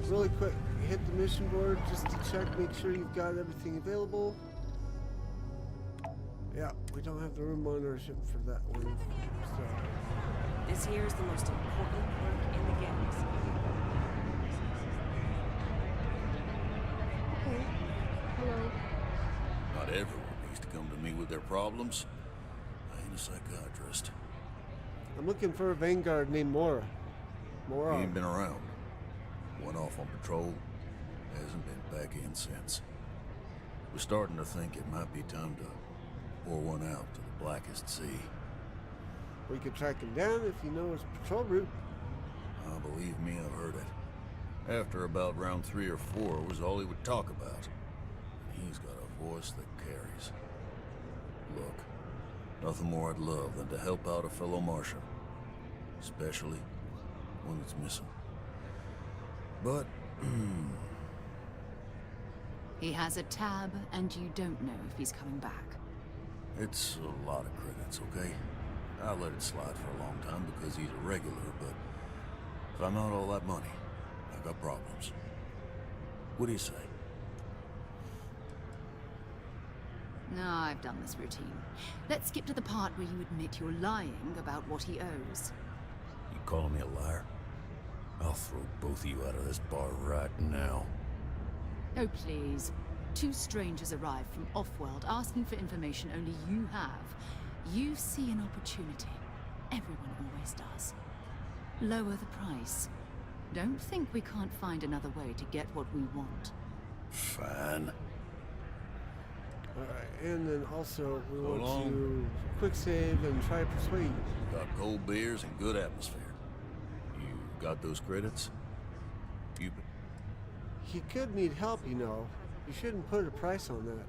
Really quick, hit the mission board just to check, make sure you've got everything available. Yeah, we don't have the room on our ship for that one. So. This here is the most important work in the galaxy. Hey. Hello. Not everyone needs to come to me with their problems. I ain't a psychiatrist. I'm looking for a Vanguard named Mora. Mora. He ain't been around. Went off on patrol. Hasn't been back in since. We're starting to think it might be time to pour one out to the blackest sea. We could track him down if you know his patrol route. Believe me, I've heard it. After about round 3 or 4 was all he would talk about. And he's got a voice that carries. Look, nothing more I'd love than to help out a fellow Martian. Especially one that's missing. But, He has a tab, and you don't know if he's coming back. it's a lot of credits, okay? I let it slide for a long time because he's a regular, but if I'm out all that money, I've got problems. What do you say? No, I've done this routine. Let's skip to the part where you admit you're lying about what he owes. You calling me a liar? I'll throw both of you out of this bar right now. Oh, please. 2 strangers arrive from off-world asking for information only you have. You see an opportunity. Everyone always does. Lower the price. Don't think we can't find another way to get what we want. Fine. Alright, and then also we So want long. to quick save and try to persuade. Got cold beers and good atmosphere. You got those credits? You... He could need help, you know. You shouldn't put a price on that.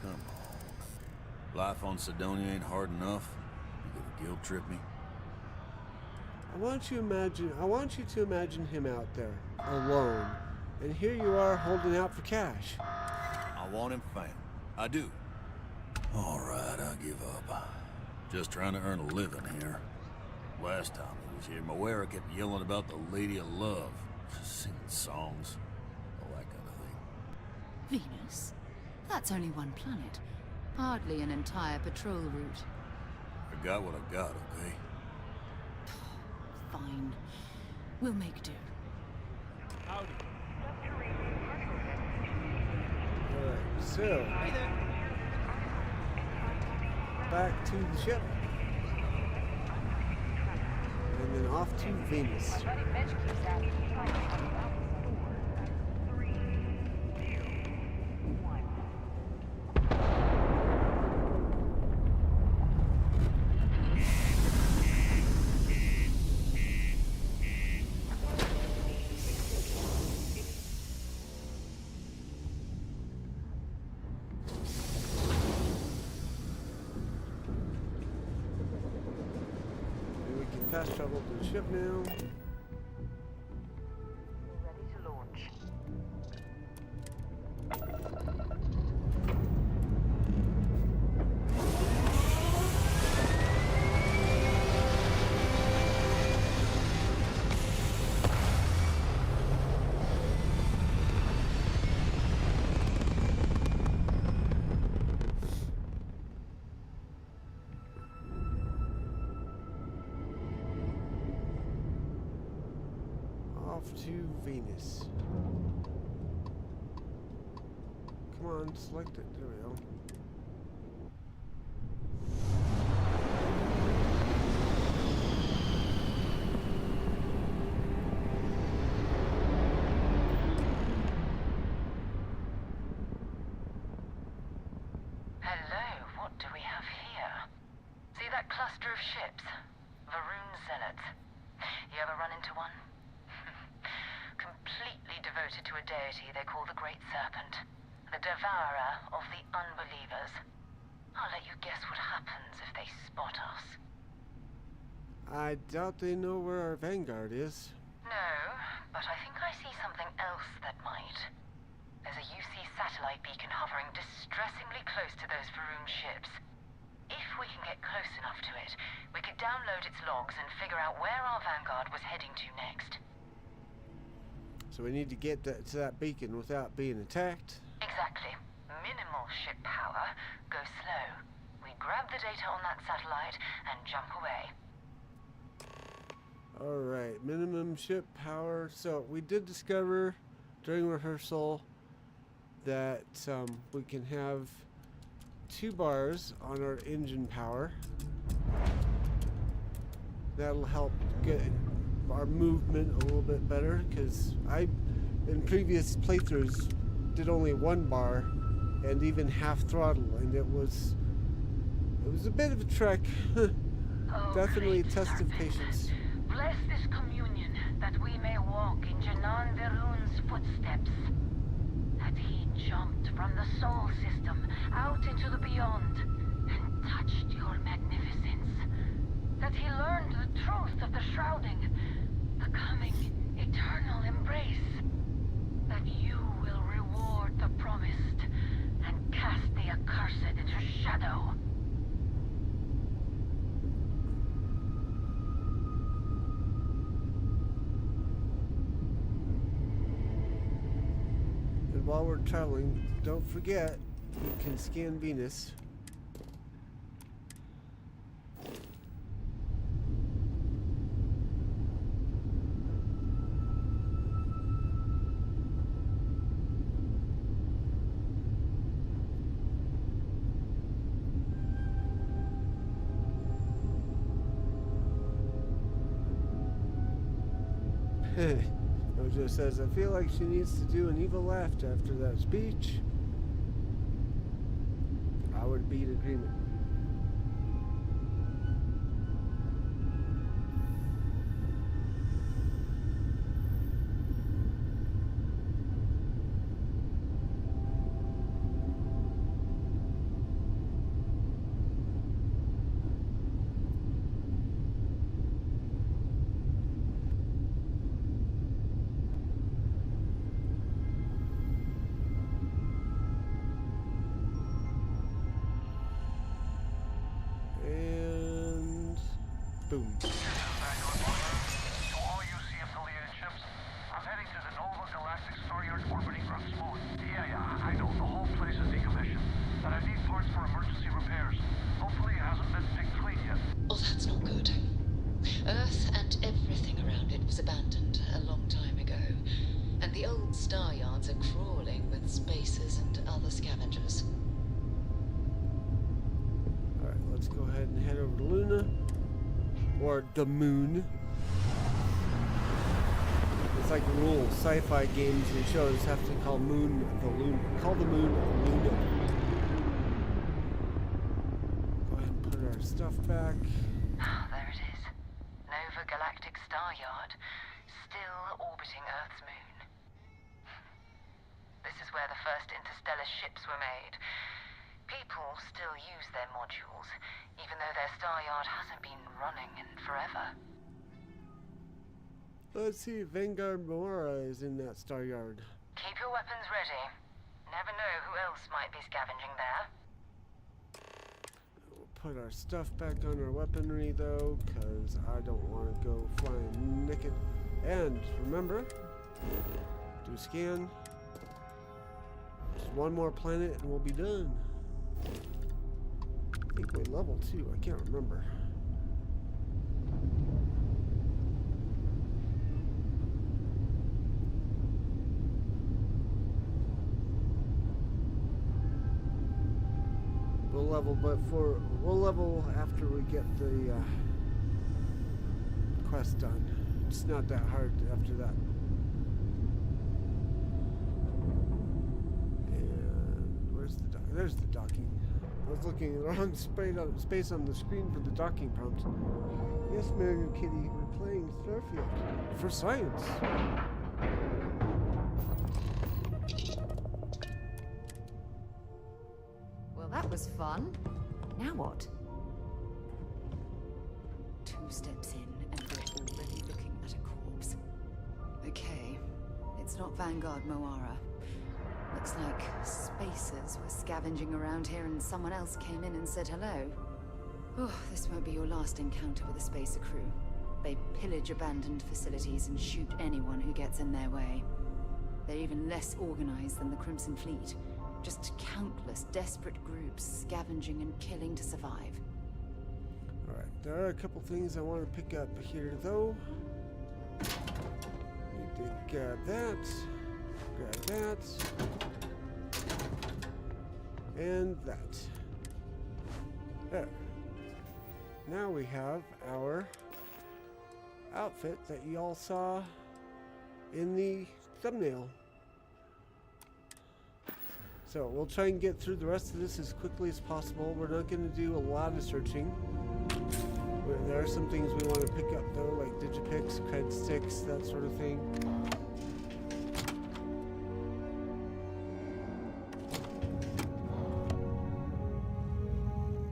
Come on. Life on Sidonia ain't hard enough. You gonna guilt trip me? I want you to imagine him out there, alone. And here you are holding out for cash. I want him found. I do. Alright, I give up. Just trying to earn a living here. Last time he was here, Moera kept yelling about the Lady of Love. Singing songs. All that kind of thing. Venus? That's only one planet. Hardly an entire patrol route. I got what I got, okay? Fine. We'll make do. Howdy. Alright, so back to the ship. And then off to Venus. Fast travel to the ship now. Ready to launch. Off to Venus. Come on, select it. There we go. Hello, what do we have here? See that cluster of ships? Varun Zealots. You have one. Completely devoted to a deity they call the Great Serpent, the devourer of the unbelievers. I'll let you guess what happens if they spot us. I doubt they know where our vanguard is. No, but I think I see something else that might. There's a UC satellite beacon hovering distressingly close to those Varun ships. If we can get close enough to it, we could download its logs and figure out where our vanguard was heading to next. So we need to get to that beacon without being attacked. Exactly. Minimal ship power. Go slow. We grab the data on that satellite and jump away. Alright, minimum ship power. So we did discover during rehearsal that we can have 2 bars on our engine power. That'll help get our movement a little bit better, because I, in previous playthroughs, did only 1 bar and even half throttle, and it was a bit of a trek. Definitely a test of patience. Bless this communion, that we may walk in Janan Verun's footsteps. That he jumped from the Sol system out into the beyond and touched your magnificence. That he learned the truth of the shrouding, the coming eternal embrace. That you will reward the promised and cast the accursed into shadow. And while we're traveling, don't forget, you can scan Venus. Mojo says, I feel like she needs to do an evil laugh after that speech. I would be in agreement. Boom. To all UC affiliated ships, I'm heading to the Nova Galactic Starbase orbiting Grunt's Moon. Yeah, I know, the whole place is decommissioned. But I need parts for emergency repairs. Hopefully it hasn't been picked clean yet. Oh, that's not good. Earth and everything around it was abandoned a long time ago. And the old star yards are crawling with spacers and other scavengers. Alright, let's go ahead and head over to Luna. Or the moon. It's like the rule sci-fi games and shows have to call moon the Luna. Call the moon Luna. Go ahead and put our stuff back. There it is. Nova Galactic Star Yard. Still orbiting Earth's moon. This is where the first interstellar ships were made. People still use their modules, even though their star yard hasn't been running in forever. Let's see, Vanguard Mora is in that star yard. Keep your weapons ready. Never know who else might be scavenging there. We'll put our stuff back on our weaponry though, because I don't want to go flying naked. And remember, do a scan. Just one more planet and we'll be done. I think we're level 2, I can't remember. We'll level, we'll level after we get the quest done. It's not that hard after that. And where's the dock? There's the docking. was looking at the wrong space on the screen for the docking prompt. Yes, Mariner Kitty, we're playing Starfield. For science. Well, that was fun. Now what? 2 steps in, and we're already looking at a corpse. Okay, it's not Vanguard Moara. Looks like spacers were scavenging around here and someone else came in and said hello. Oh, this won't be your last encounter with a spacer crew. They pillage abandoned facilities and shoot anyone who gets in their way. They're even less organized than the Crimson Fleet. Just countless desperate groups scavenging and killing to survive. Alright, there are a couple things I want to pick up here, though. Need to grab that. Grab that. And that. There. Now we have our outfit that you all saw in the thumbnail. So we'll try and get through the rest of this as quickly as possible. We're not going to do a lot of searching. There are some things we want to pick up though, like digipicks, cred sticks, that sort of thing.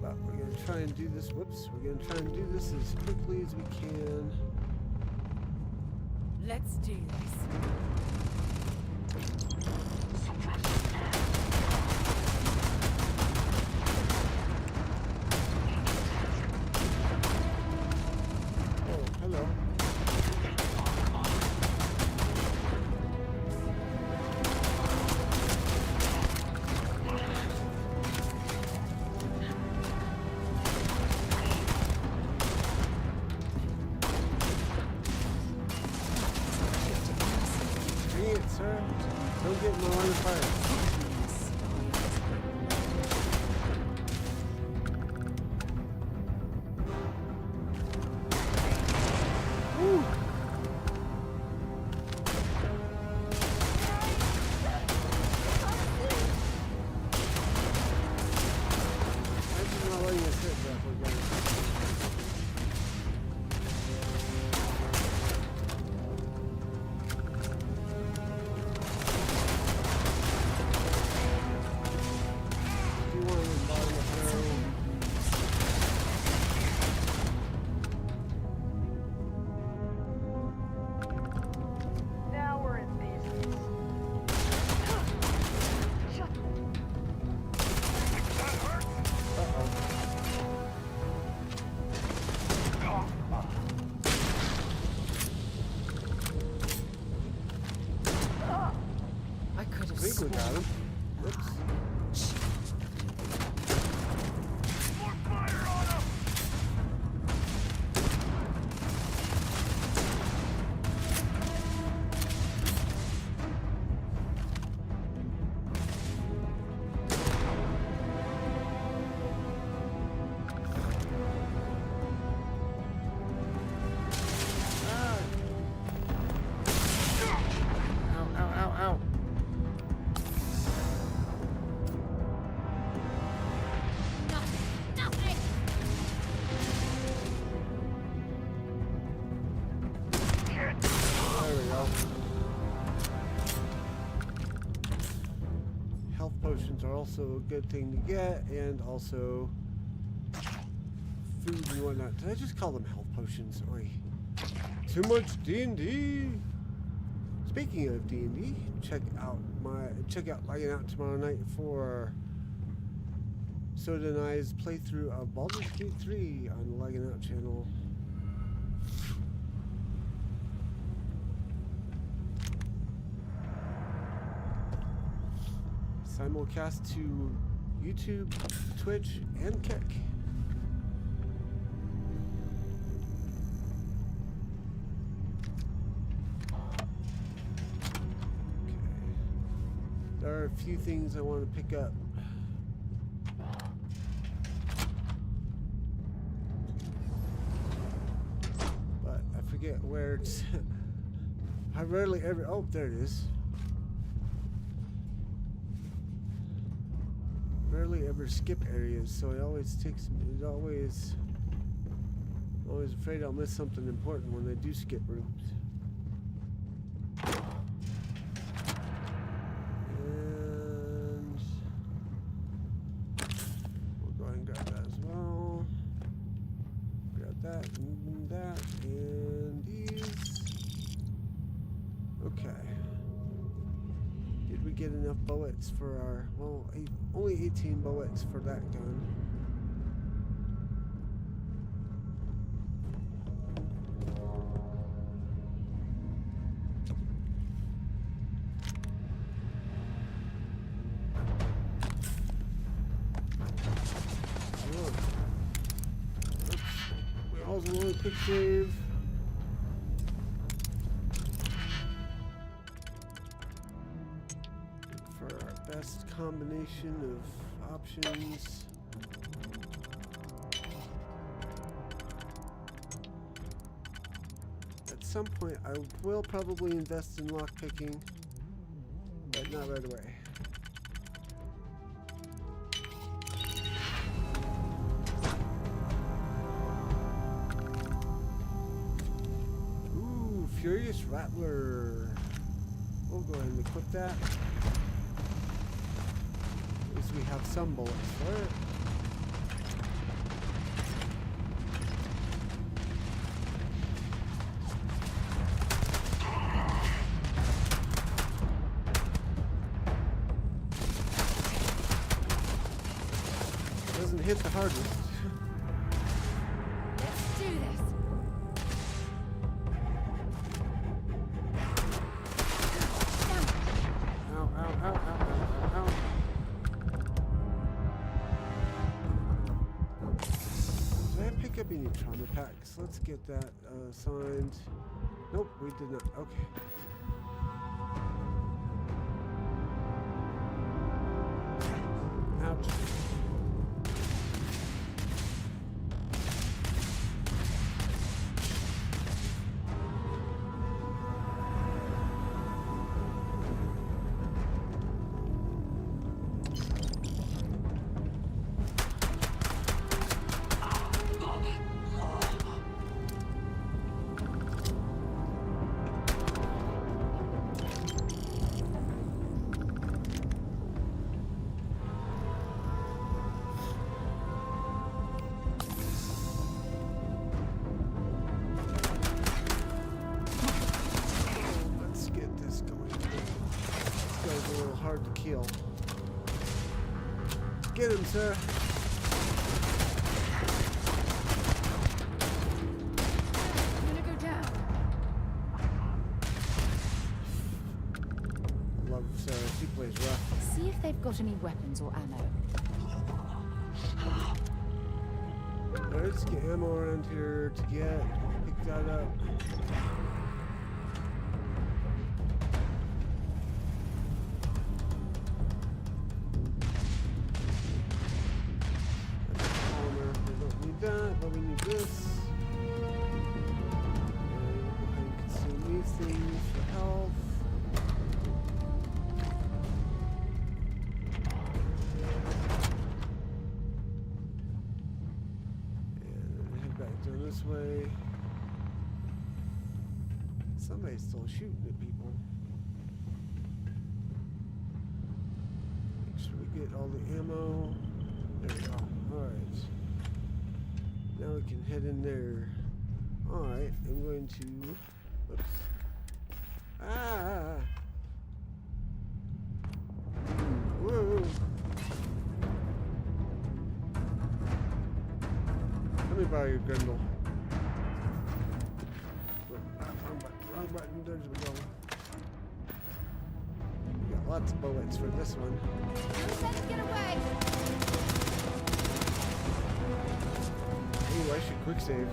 But we're going to try and do this, whoops, we're going to try and do this as quickly as we can. Let's do this. Hello. Dang it, sir. Don't get in the line of fire. I think we got him. Whoops. Potions are also a good thing to get, and also food and whatnot. Did I just call them health potions? Oi. Too much D&D. Speaking of D&D, check out Lagging Out tomorrow night for Soda and I's playthrough of Baldur's Gate 3 on the Lagging Out channel. Simulcast to YouTube, Twitch, and Kick. Okay. There are a few things I want to pick up. But I forget where it's... I rarely ever... Oh, there it is. rarely ever skip areas, so it always takes me. It always afraid I'll miss something important when I do skip rooms. And we'll go ahead and grab that as well. Grab that and these. Okay. Did we get enough bullets for our, well, only 18 bullets for that gun. We also want a quick save. Best combination of options. At some point, I will probably invest in lockpicking, but not right away. Ooh, Furious Rattler. We'll go ahead and equip that. We have some bullets for it. Doesn't hit the hardest. Let's do this. Ow, ow, ow, ow, ow, ow, ow. Pick up any trauma packs. Let's get that signed. Nope, we did not. Okay. Ouch. Hard to kill. Get him, sir. I'm gonna go down. Love Sarah. She plays rough. See if they've got any weapons or ammo. Let's get ammo around here to get. Pick that up. But we need this. And we'll go ahead and consume these things for health. And head back down this way. Somebody's still shooting at people. Make sure we get all the ammo. There we go. Alright. Now we can head in there. Alright, I'm going to... Oops. Ah! Whoa! Let me borrow your Grendel. Wrong button, there we go. We got lots of bullets for this one. Get away! Ooh, I should quick save.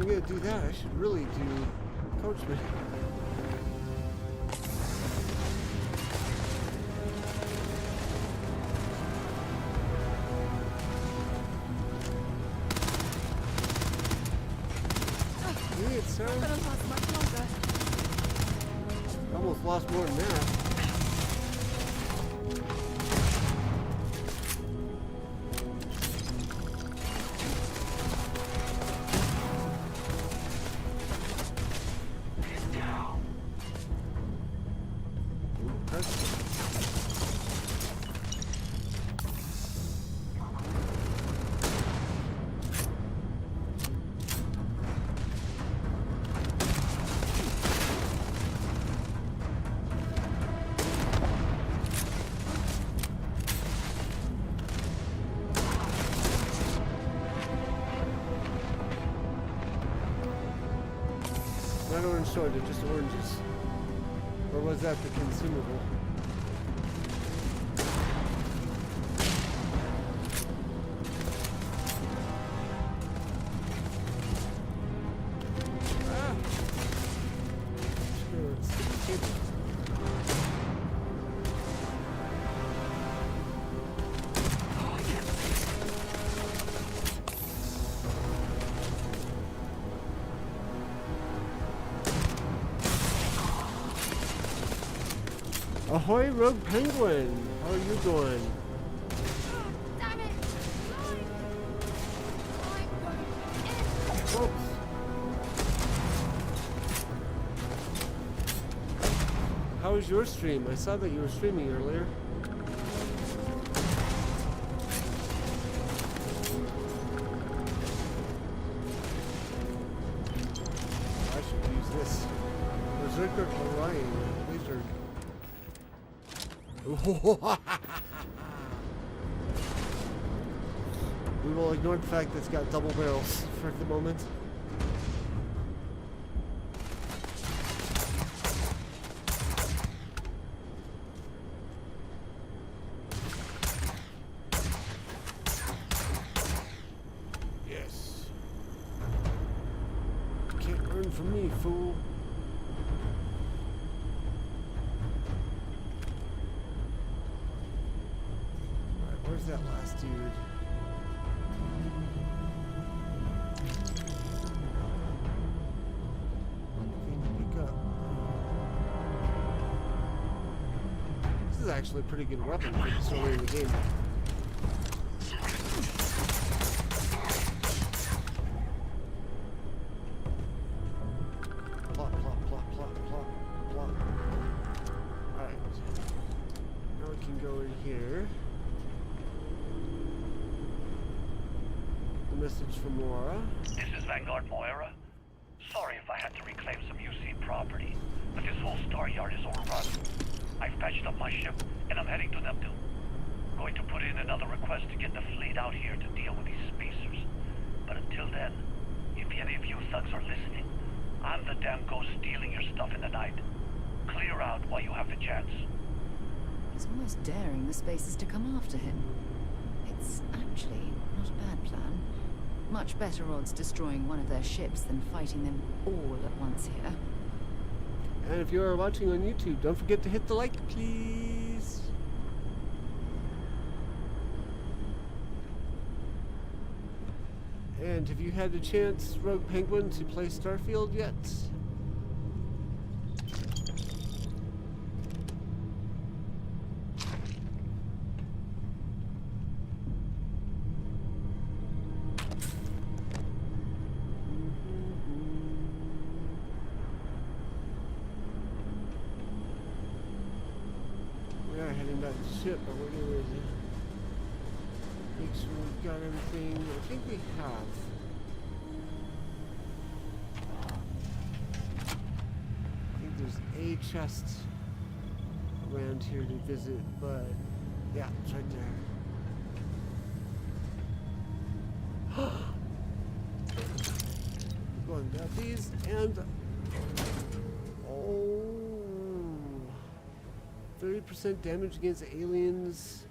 I'm gonna do that, I should really do Coachman. It sounds. Almost lost more than that. Not orange soda, just oranges. Or was that the consumable? Ah! Sure, it's the cable. Ahoy, Rogue Penguin! How are you doing? Oops. How was your stream? I saw that you were streaming earlier. I should use this. Berserker Orion Wizard. We will ignore the fact that it's got double barrels for the moment. Yes. Can't run from me, fool. Where's that last dude? Thing to pick up. This is actually a pretty good weapon for this early in the game. Plop, plop, plop, plop, plop, plop. Alright. Now we can go in here. Message from Laura. This is Vanguard Moira. Sorry if I had to reclaim some UC property, but this whole star yard is overrun. I've patched up my ship, and I'm heading to Neptune. Going to put in another request to get the fleet out here to deal with these spacers. But until then, if any of you thugs are listening, I'm the damn ghost stealing your stuff in the night. Clear out while you have the chance. He's almost daring the spacers to come after him. It's actually not a bad plan. Much better odds destroying one of their ships than fighting them all at once here. And if you are watching on YouTube, don't forget to hit the like, please. And have you had a chance, Rogue Penguin, to play Starfield yet? We are heading back to the ship, but we're gonna make sure we've got everything. I think we have. I think there's a chest around here to visit, but yeah, it's right there. Go and grab these and 30% damage against aliens.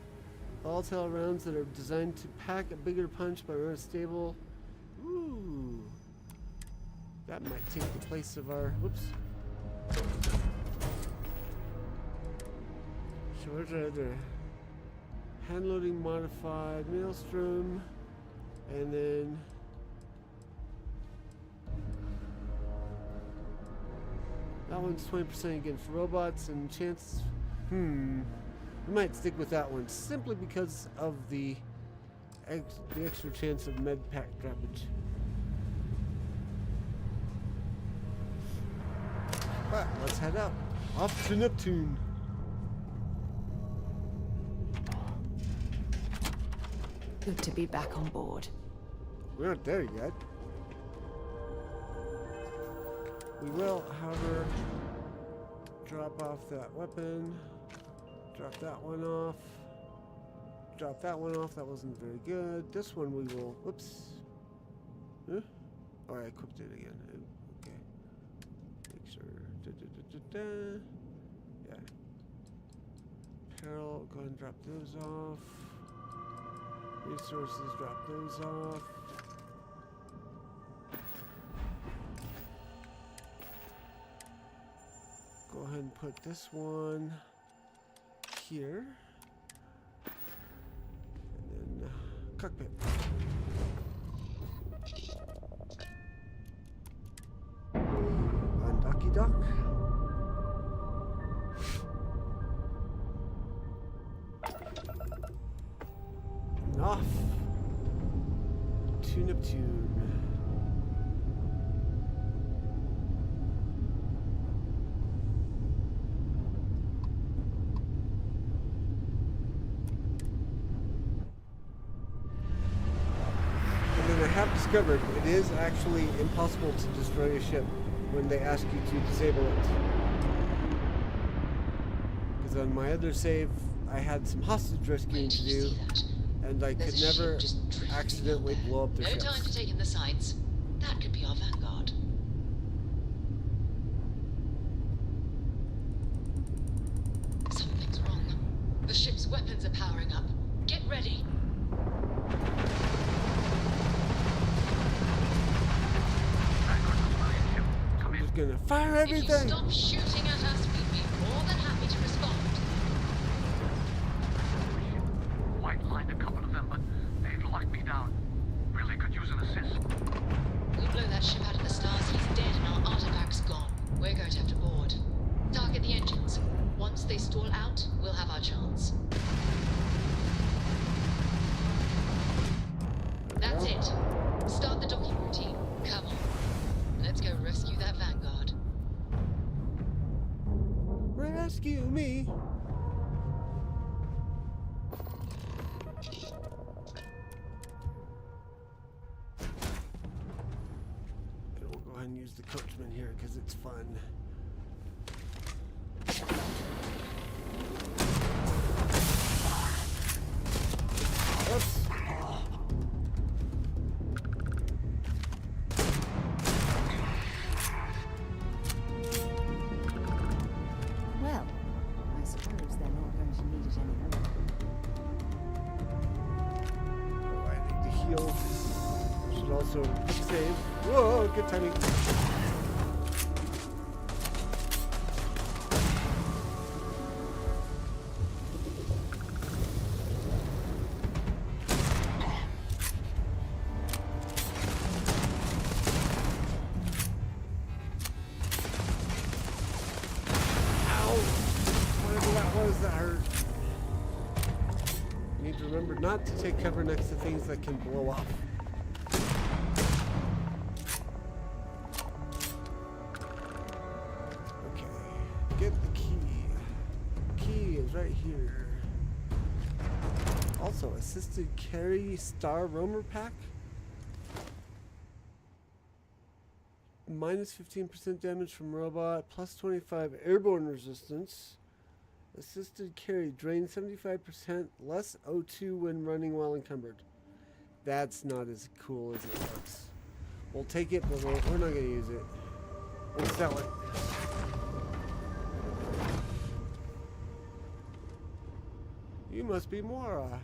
Volatile rounds that are designed to pack a bigger punch but are unstable. Ooh. That might take the place of our, whoops. So where's our other? Hand loading modified maelstrom, and then that one's 20% against robots and chance. We might stick with that one simply because of the extra chance of med pack droppage. But let's head up. Off to Neptune. Good to be back on board. We aren't there yet. We will, however, drop off that weapon. Drop that one off. Drop that one off. That wasn't very good. This one we will. Whoops. Huh? Oh, I equipped it again. Okay. Make sure. Yeah. Apparel. Go ahead and drop those off. Resources. Drop those off. Go ahead and put this one here. And then cockpit. Undocky dock. And off to Neptune. Discovered it is actually impossible to destroy a ship when they ask you to disable it. Because on my other save, I had some hostage rescuing to do, and I could never accidentally blow up the ship. No time to take in the sights. That could be our vanguard. Something's wrong. The ship's weapons are powering up. Get ready. Gonna fire everything. If you stop shooting at us, we'd be more than happy to respond. White lined a couple of them, but they'd locked me down. Really could use an assist. We'll blow that ship out of the stars. He's dead and our artifact's gone. We're going to have to board. Target the engines. Once they stall out, we'll have our chance. That's it. Start the docking routine. Come on. Let's go rescue that vanguard. Rescue me. And we'll go ahead and use the coachman here because it's fun. Oops. So, quick save. Whoa, good timing. Ow! Whatever that was, that hurt. You need to remember not to take cover next to things that can blow up. Right here. Also, assisted carry star roamer pack. Minus 15% damage from robot, plus 25 airborne resistance. Assisted carry drains 75% less O2 when running while encumbered. That's not as cool as it looks. We'll take it, but we're not going to use it. We'll sell it. You must be Mora.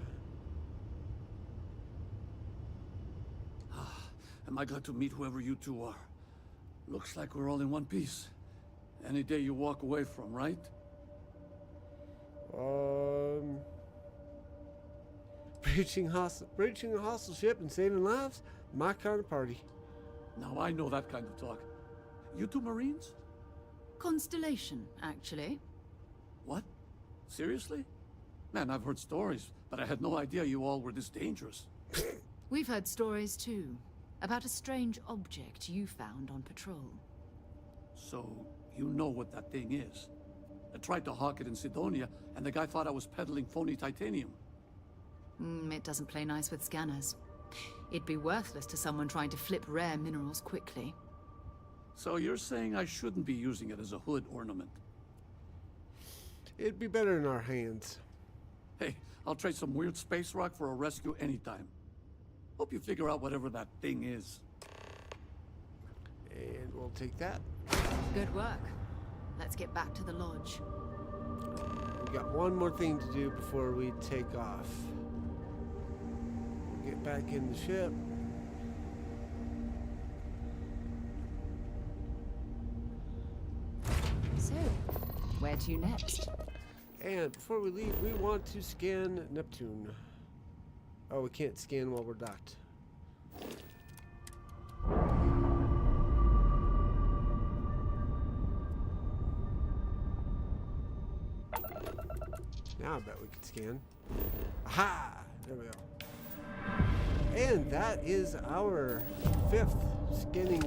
Am I glad to meet whoever you two are? Looks like we're all in one piece. Any day you walk away from, right? Breaching a hostile ship and saving lives? My kind of party. Now I know that kind of talk. You two Marines? Constellation, actually. What? Seriously? Man, I've heard stories, but I had no idea you all were this dangerous. We've heard stories too, about a strange object you found on patrol. So, you know what that thing is? I tried to hawk it in Sidonia, and the guy thought I was peddling phony titanium. It doesn't play nice with scanners. It'd be worthless to someone trying to flip rare minerals quickly. So you're saying I shouldn't be using it as a hood ornament? It'd be better in our hands. Hey, I'll trade some weird space rock for a rescue anytime. Hope you figure out whatever that thing is. And we'll take that. Good work. Let's get back to the lodge. We got one more thing to do before we take off. We'll get back in the ship. So, where to next? And before we leave, we want to scan Neptune. Oh, we can't scan while we're docked. Now I bet we can scan. Aha! There we go. And that is our 5th scanning.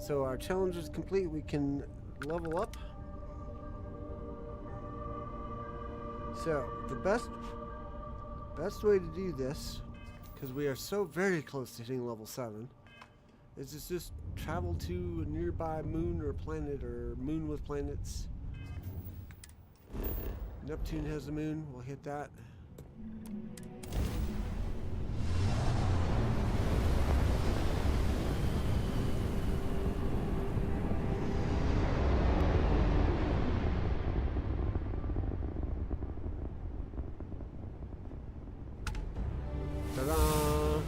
So our challenge is complete. We can level up. So the best way to do this, because we are so very close to hitting level 7, is to just travel to a nearby moon or planet or moon with planets. Neptune has a moon. We'll hit that. Ta-da!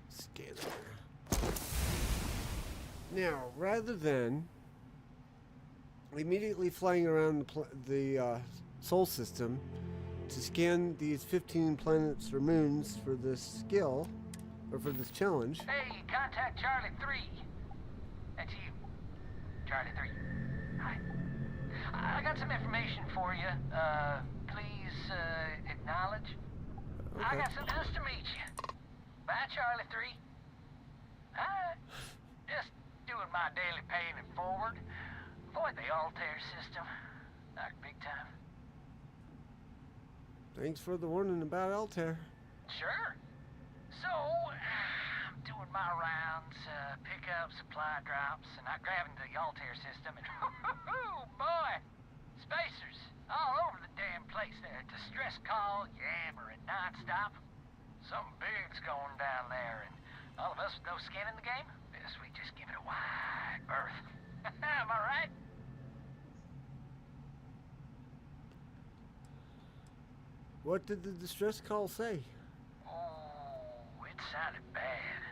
Scanner. Now, rather than immediately flying around the Sol system to scan these 15 planets or moons for this skill, or for this challenge. Hey, contact Charlie 3. That's you. Charlie 3. Hi. I got some information for you. Please, acknowledge. Okay. I got some just to meet you. Bye, Charlie 3. Hi. Just doing my daily paying it forward. Avoid the Altair system. Not big time. Thanks for the warning about Altair. Sure. So, I'm doing my rounds, pick up supply drops, and I'm grabbing the Altair system, and boy, spacers all over the damn place there. Distress call, yammering nonstop. Something big's going down there, and all of us with no skin in the game, best we just give it a wide berth. Am I right? What did the distress call say? Oh, it sounded bad.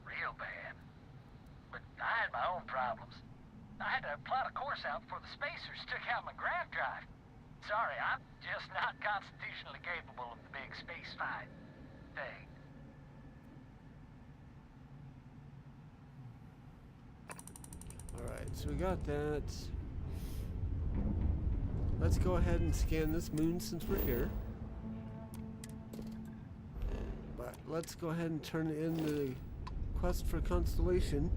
Real bad. But I had my own problems. I had to plot a course out before the spacers took out my grav drive. Sorry, I'm just not constitutionally capable of the big space fight thing. Alright, so we got that. Let's go ahead and scan this moon since we're here. But let's go ahead and turn in the quest for Constellation.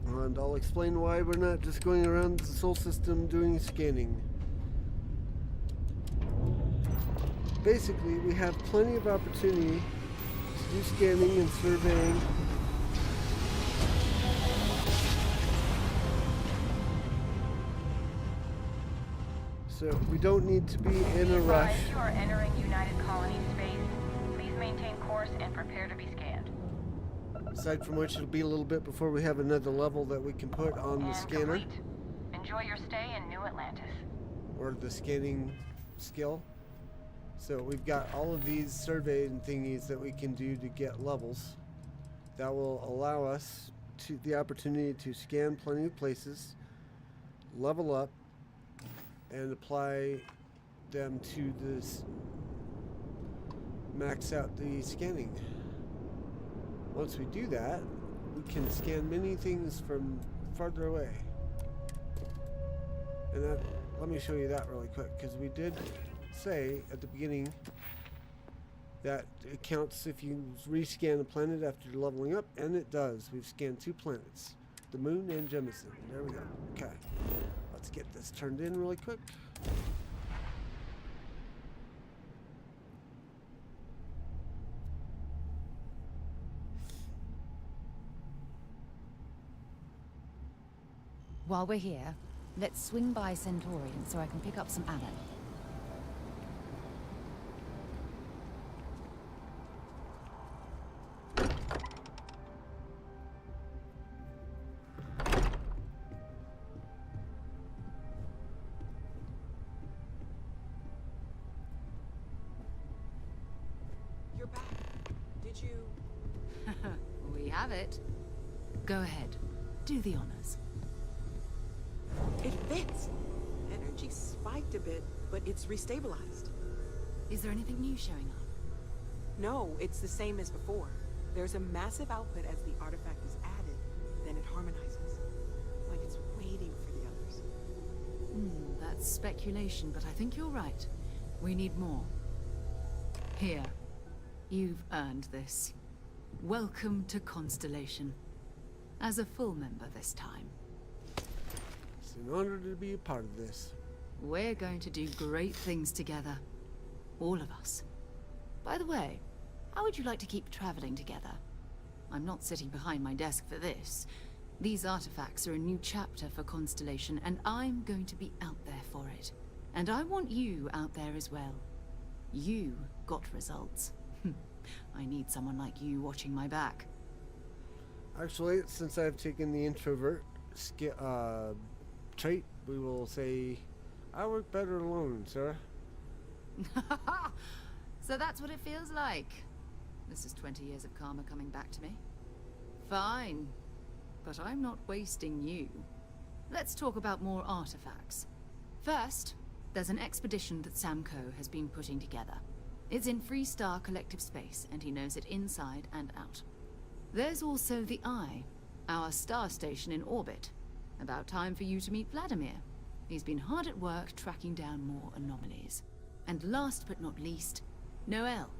And I'll explain why we're not just going around the Sol system doing scanning. Basically, we have plenty of opportunity to do scanning and surveying. So we don't need to be in a rush. If you are entering United Colony space, please maintain course and prepare to be scanned. Aside from which, it'll be a little bit before we have another level that we can put on the scanner. Complete. Enjoy your stay in New Atlantis. or the scanning skill. So we've got all of these surveying thingies that we can do to get levels that will allow us to the opportunity to scan plenty of places, level up, and apply them to this, max out the scanning. Once we do that, we can scan many things from farther away. And that, let me show you that really quick, because we did say at the beginning that it counts if you rescan a planet after you're leveling up, and it does. We've scanned 2 planets, the moon and Jemison. There we go. Okay, let's get this turned in really quick. While we're here, let's swing by Centaurian so I can pick up some ammo. You're back. Did you... We have it. Go ahead. Do the honors. It fits. Energy spiked a bit, but it's restabilized. Is there anything new showing up? No, it's the same as before. There's a massive output as the artifact is added, then it harmonizes. Like it's waiting for the others. That's speculation, but I think you're right. We need more. Here. You've earned this. Welcome to Constellation. As a full member this time. It's an honor to be a part of this. We're going to do great things together. All of us. By the way, how would you like to keep traveling together? I'm not sitting behind my desk for this. These artifacts are a new chapter for Constellation, and I'm going to be out there for it. And I want you out there as well. You got results. I need someone like you watching my back. Actually, since I've taken the introvert trait, we will say, I work better alone, sir. So that's what it feels like. This is 20 years of karma coming back to me. Fine. But I'm not wasting you. Let's talk about more artifacts. First, there's an expedition that Samco has been putting together. It's in Freestar Collective Space, and he knows it inside and out. There's also the Eye, our star station in orbit. About time for you to meet Vladimir. He's been hard at work tracking down more anomalies. And last but not least, Noel.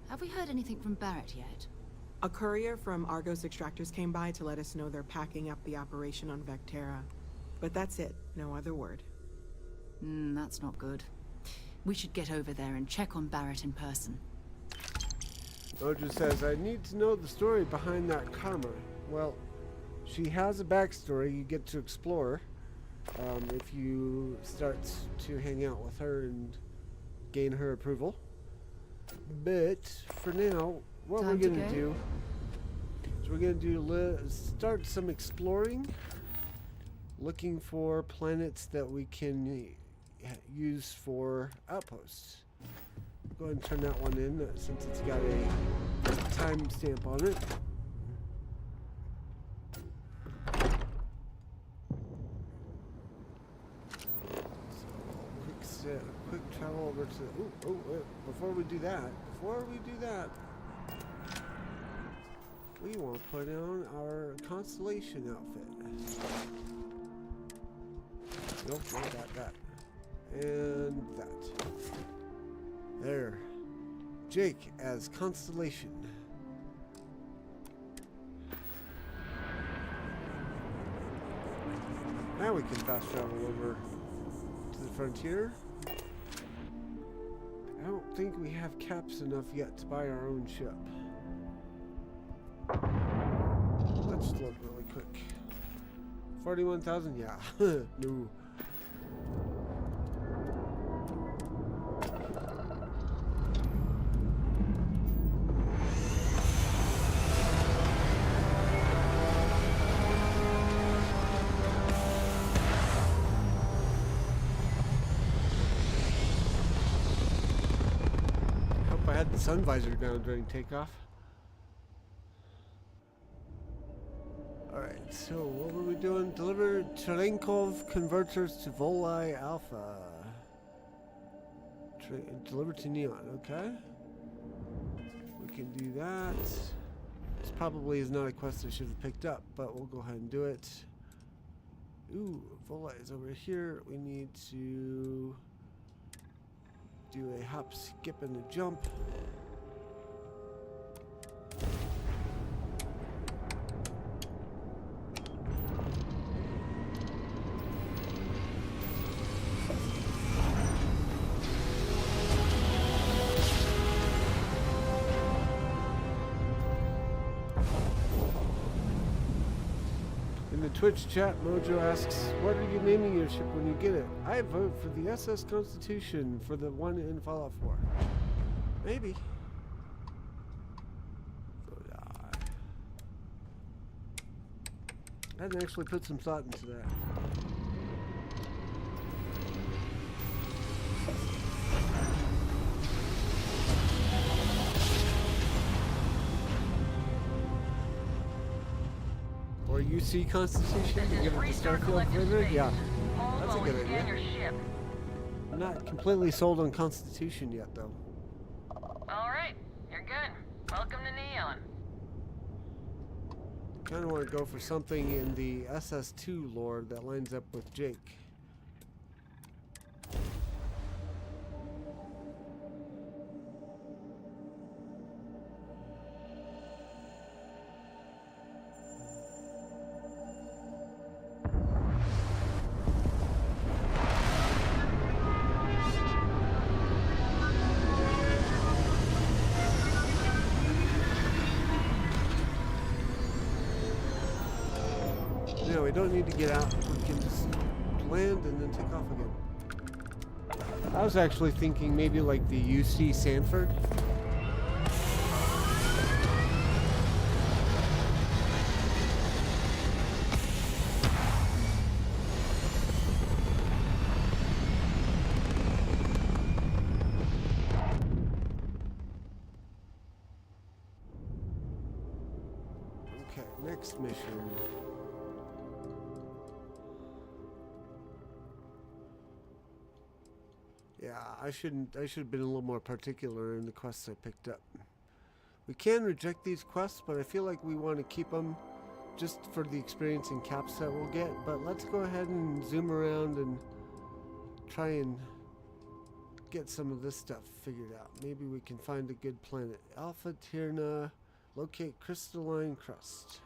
Have we heard anything from Barrett yet? A courier from Argos Extractors came by to let us know they're packing up the operation on Vectera. But that's it, no other word. That's not good. We should get over there and check on Barrett in person. Roger says, I need to know the story behind that karma. Well, she has a backstory you get to explore if you start to hang out with her and gain her approval. But for now, what we're going to do is we're going to start some exploring, looking for planets that we can use for outposts. Go ahead and turn that one in since it's got a timestamp on it. So, quick travel over to. Before we do that, we want to put on our Constellation outfit. Nope, not that. And that. There. Jake as Constellation. Now we can fast travel over to the frontier. I don't think we have caps enough yet to buy our own ship. Let's look really quick. 41,000? Yeah. No. I had the sun visor down during takeoff. Alright, so what were we doing? Deliver Cherenkov converters to Volii Alpha. Deliver to Neon, okay? We can do that. This probably is not a quest I should have picked up, but we'll go ahead and do it. Ooh, Volii is over here. We need to do a hop, skip, and a jump. In the Twitch chat, Mojo asks, what are you naming your ship when you get it? I vote for the SS Constitution for the one in Fallout 4. Maybe. I hadn't actually put some thought into that. Or UC Constitution to give it the Starfield flavor? Yeah, that's a good idea. I'm not completely sold on Constitution yet, though. Alright, you're good. Welcome to Neon. Kind of want to go for something in the SS2 lore that lines up with Jake. No, we don't need to get out. We can just land and then take off again. I was actually thinking maybe like the UC Sanford. Okay, next mission. Yeah, I should have been a little more particular in the quests I picked up. We can reject these quests, but I feel like we want to keep them just for the experience and caps that we'll get. But let's go ahead and zoom around and try and get some of this stuff figured out. Maybe we can find a good planet. Alpha Tyrna, locate crystalline crust.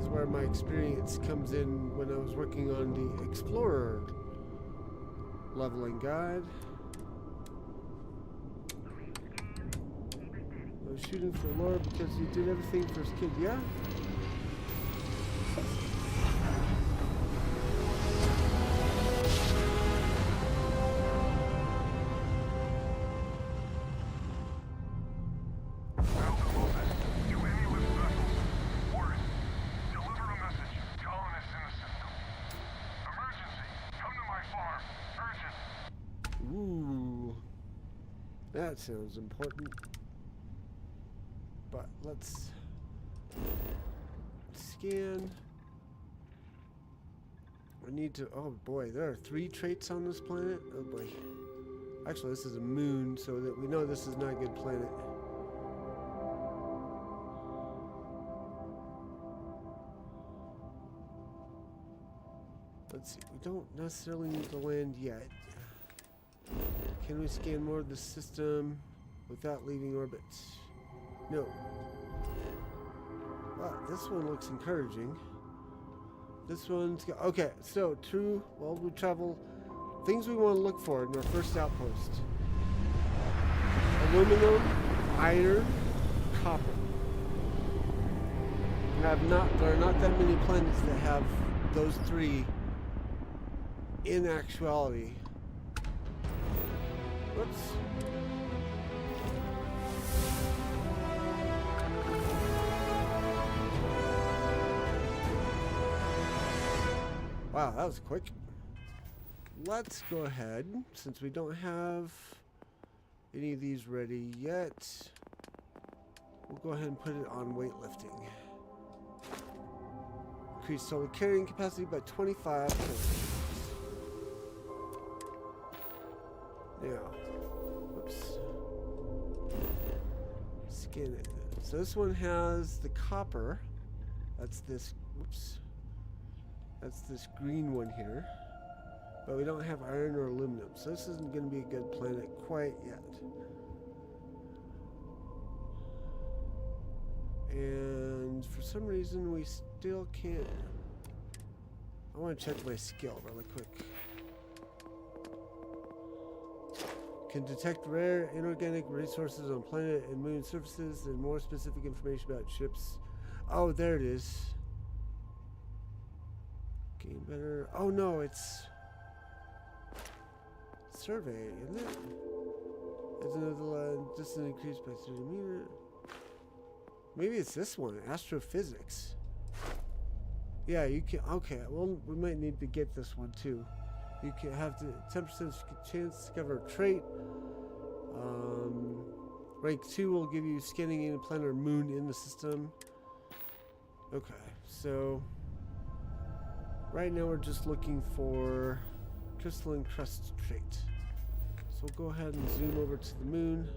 Where my experience comes in when I was working on the Explorer leveling guide. I was shooting for Laura because he did everything for his kid, yeah? Ooh, that sounds important. But let's scan. I need to, oh boy, there are 3 traits on this planet. Oh boy. Actually, this is a moon, so that we know this is not a good planet. Let's see, we don't necessarily need to land yet. Can we scan more of the system without leaving orbit? No. Wow, this one looks encouraging. This one's got, okay, so true, well, we travel, things we want to look for in our first outpost. Aluminum, iron, copper. There are not that many planets that have those 3 in actuality. Whoops. Wow, that was quick. let's go ahead, since we don't have any of these ready yet, we'll go ahead and put it on weightlifting. Increase total carrying capacity by 25 kilograms. Now, whoops. Scan it. So this one has the copper. That's this, whoops. That's this green one here. But we don't have iron or aluminum, so this isn't going to be a good planet quite yet. And for some reason we still can't. I want to check my skill really quick. Can detect rare inorganic resources on planet and moon surfaces and more specific information about ships. Oh, there it is. Gain better. Oh no, it's survey, isn't it? As another distance increased by 30 meters. Maybe it's this one, astrophysics. Yeah, you can. Okay, well, we might need to get this one too. You can have the 10% chance to discover a trait. Rank 2 will give you scanning any planet or moon in the system. Okay, so right now we're just looking for crystalline crust trait. So we'll go ahead and zoom over to the moon.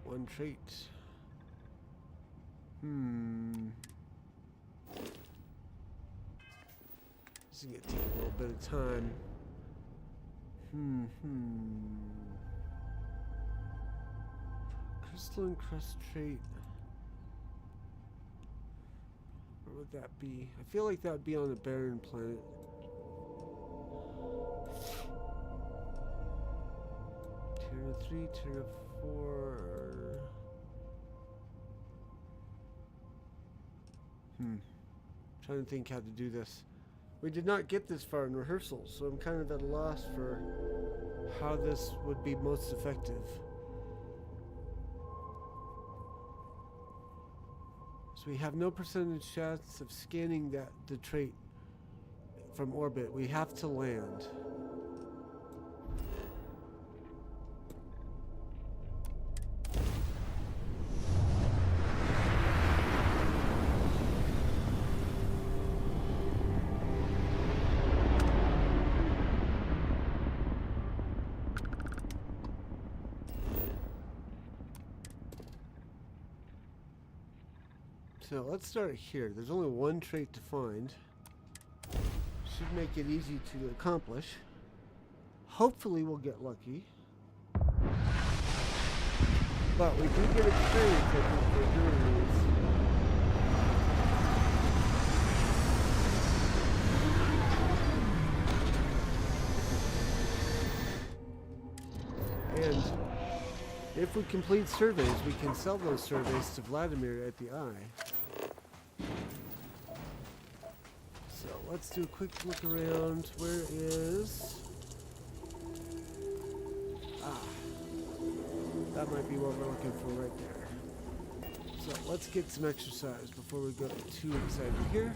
One trait. This is gonna take a little bit of time. Crystalline crust trait. Where would that be? I feel like that would be on a barren planet. Terra 3, Terra 4. Trying to think how to do this. We did not get this far in rehearsals, so I'm kind of at a loss for how this would be most effective. So we have no percentage chance of scanning the trait from orbit. We have to land. So let's start here. There's only one trait to find. Should make it easy to accomplish. Hopefully we'll get lucky. But we do get experience, I think, for doing these. And if we complete surveys, we can sell those surveys to Vladimir at the Eye. So let's do a quick look around. Where is... that might be what we're looking for right there. So let's get some exercise before we go too excited here.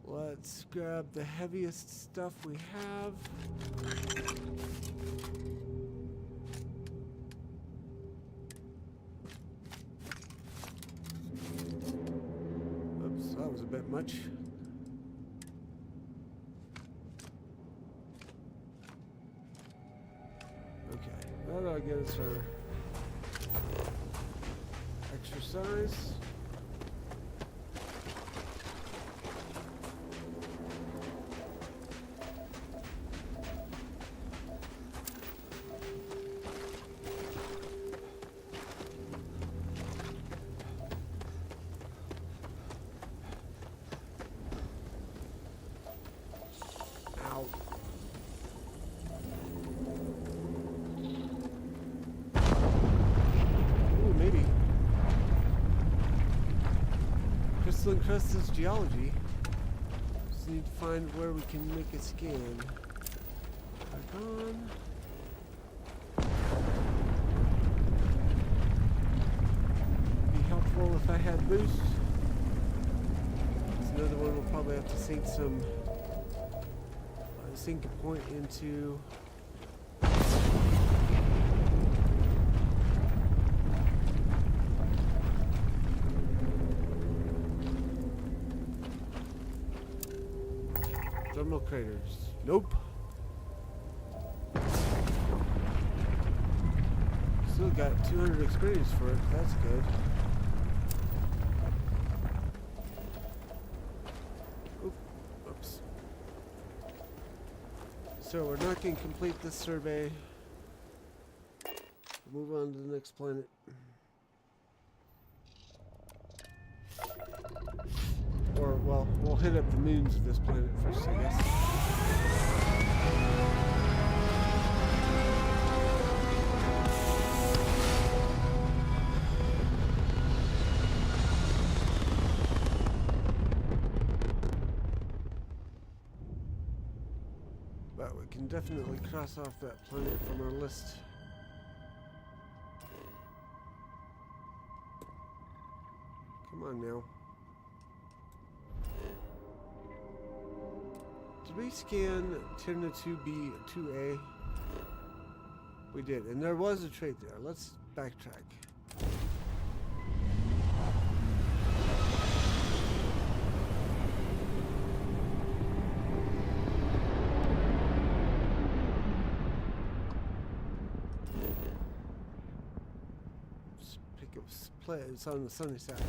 Let's grab the heaviest stuff we have. Oops, that was a bit much. Okay, that'll get us our exercise. Crystalline Crest is geology. Just need to find where we can make a scan. Back on. Be helpful if I had boost. It's another one we'll probably have to sink some. Sink a point into. Thermal craters. Nope. Still got 200 experience for it. That's good. Oop. Oops. So we're not going to complete this survey. Move on to the next planet. Or, well, we'll hit up the moons of this planet first, I guess. But we can definitely cross off that planet from our list. Come on now. Did we scan Tierna 2B, 2A? We did, and there was a trait there. Let's backtrack. Let's pick up play. It's on the sunny side.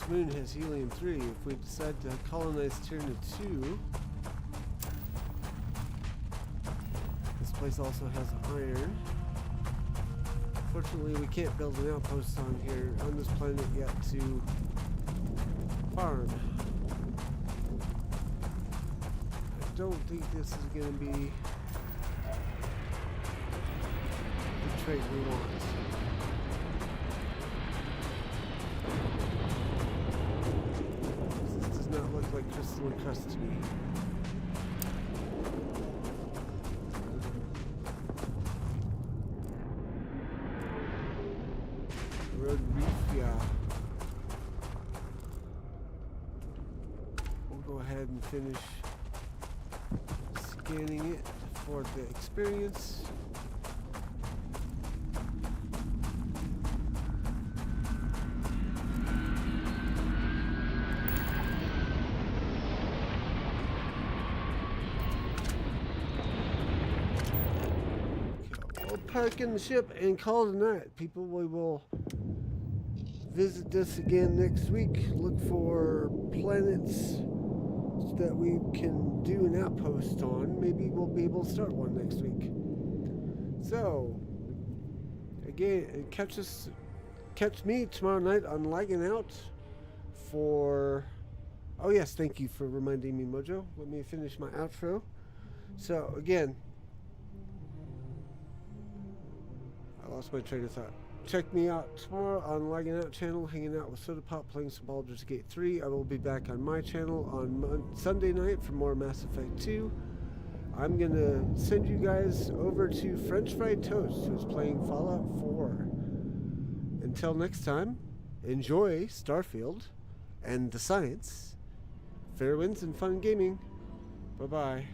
Moon has helium-3. If we decide to colonize Tierna 2, this place also has iron. Fortunately, we can't build an outpost on here on this planet yet to farm. I don't think this is going to be the trait we want. Not look like crystalline crust to me. Road reef, yeah. We'll go ahead and finish scanning it for the experience. Park in the ship and call it a night. People, we will visit this again next week. Look for planets that we can do an outpost on. Maybe we'll be able to start one next week. So, again, catch me tomorrow night on Lagging Out for... Oh yes, thank you for reminding me, Mojo. Let me finish my outro. So, again... I lost my train of thought. Check me out tomorrow on Lagging Out channel, hanging out with Soda Pop, playing some Baldur's Gate 3. I will be back on my channel on Sunday night for more Mass Effect 2. I'm going to send you guys over to French Fried Toast, who's playing Fallout 4. Until next time, enjoy Starfield and the science. Fair winds and fun gaming. Bye-bye.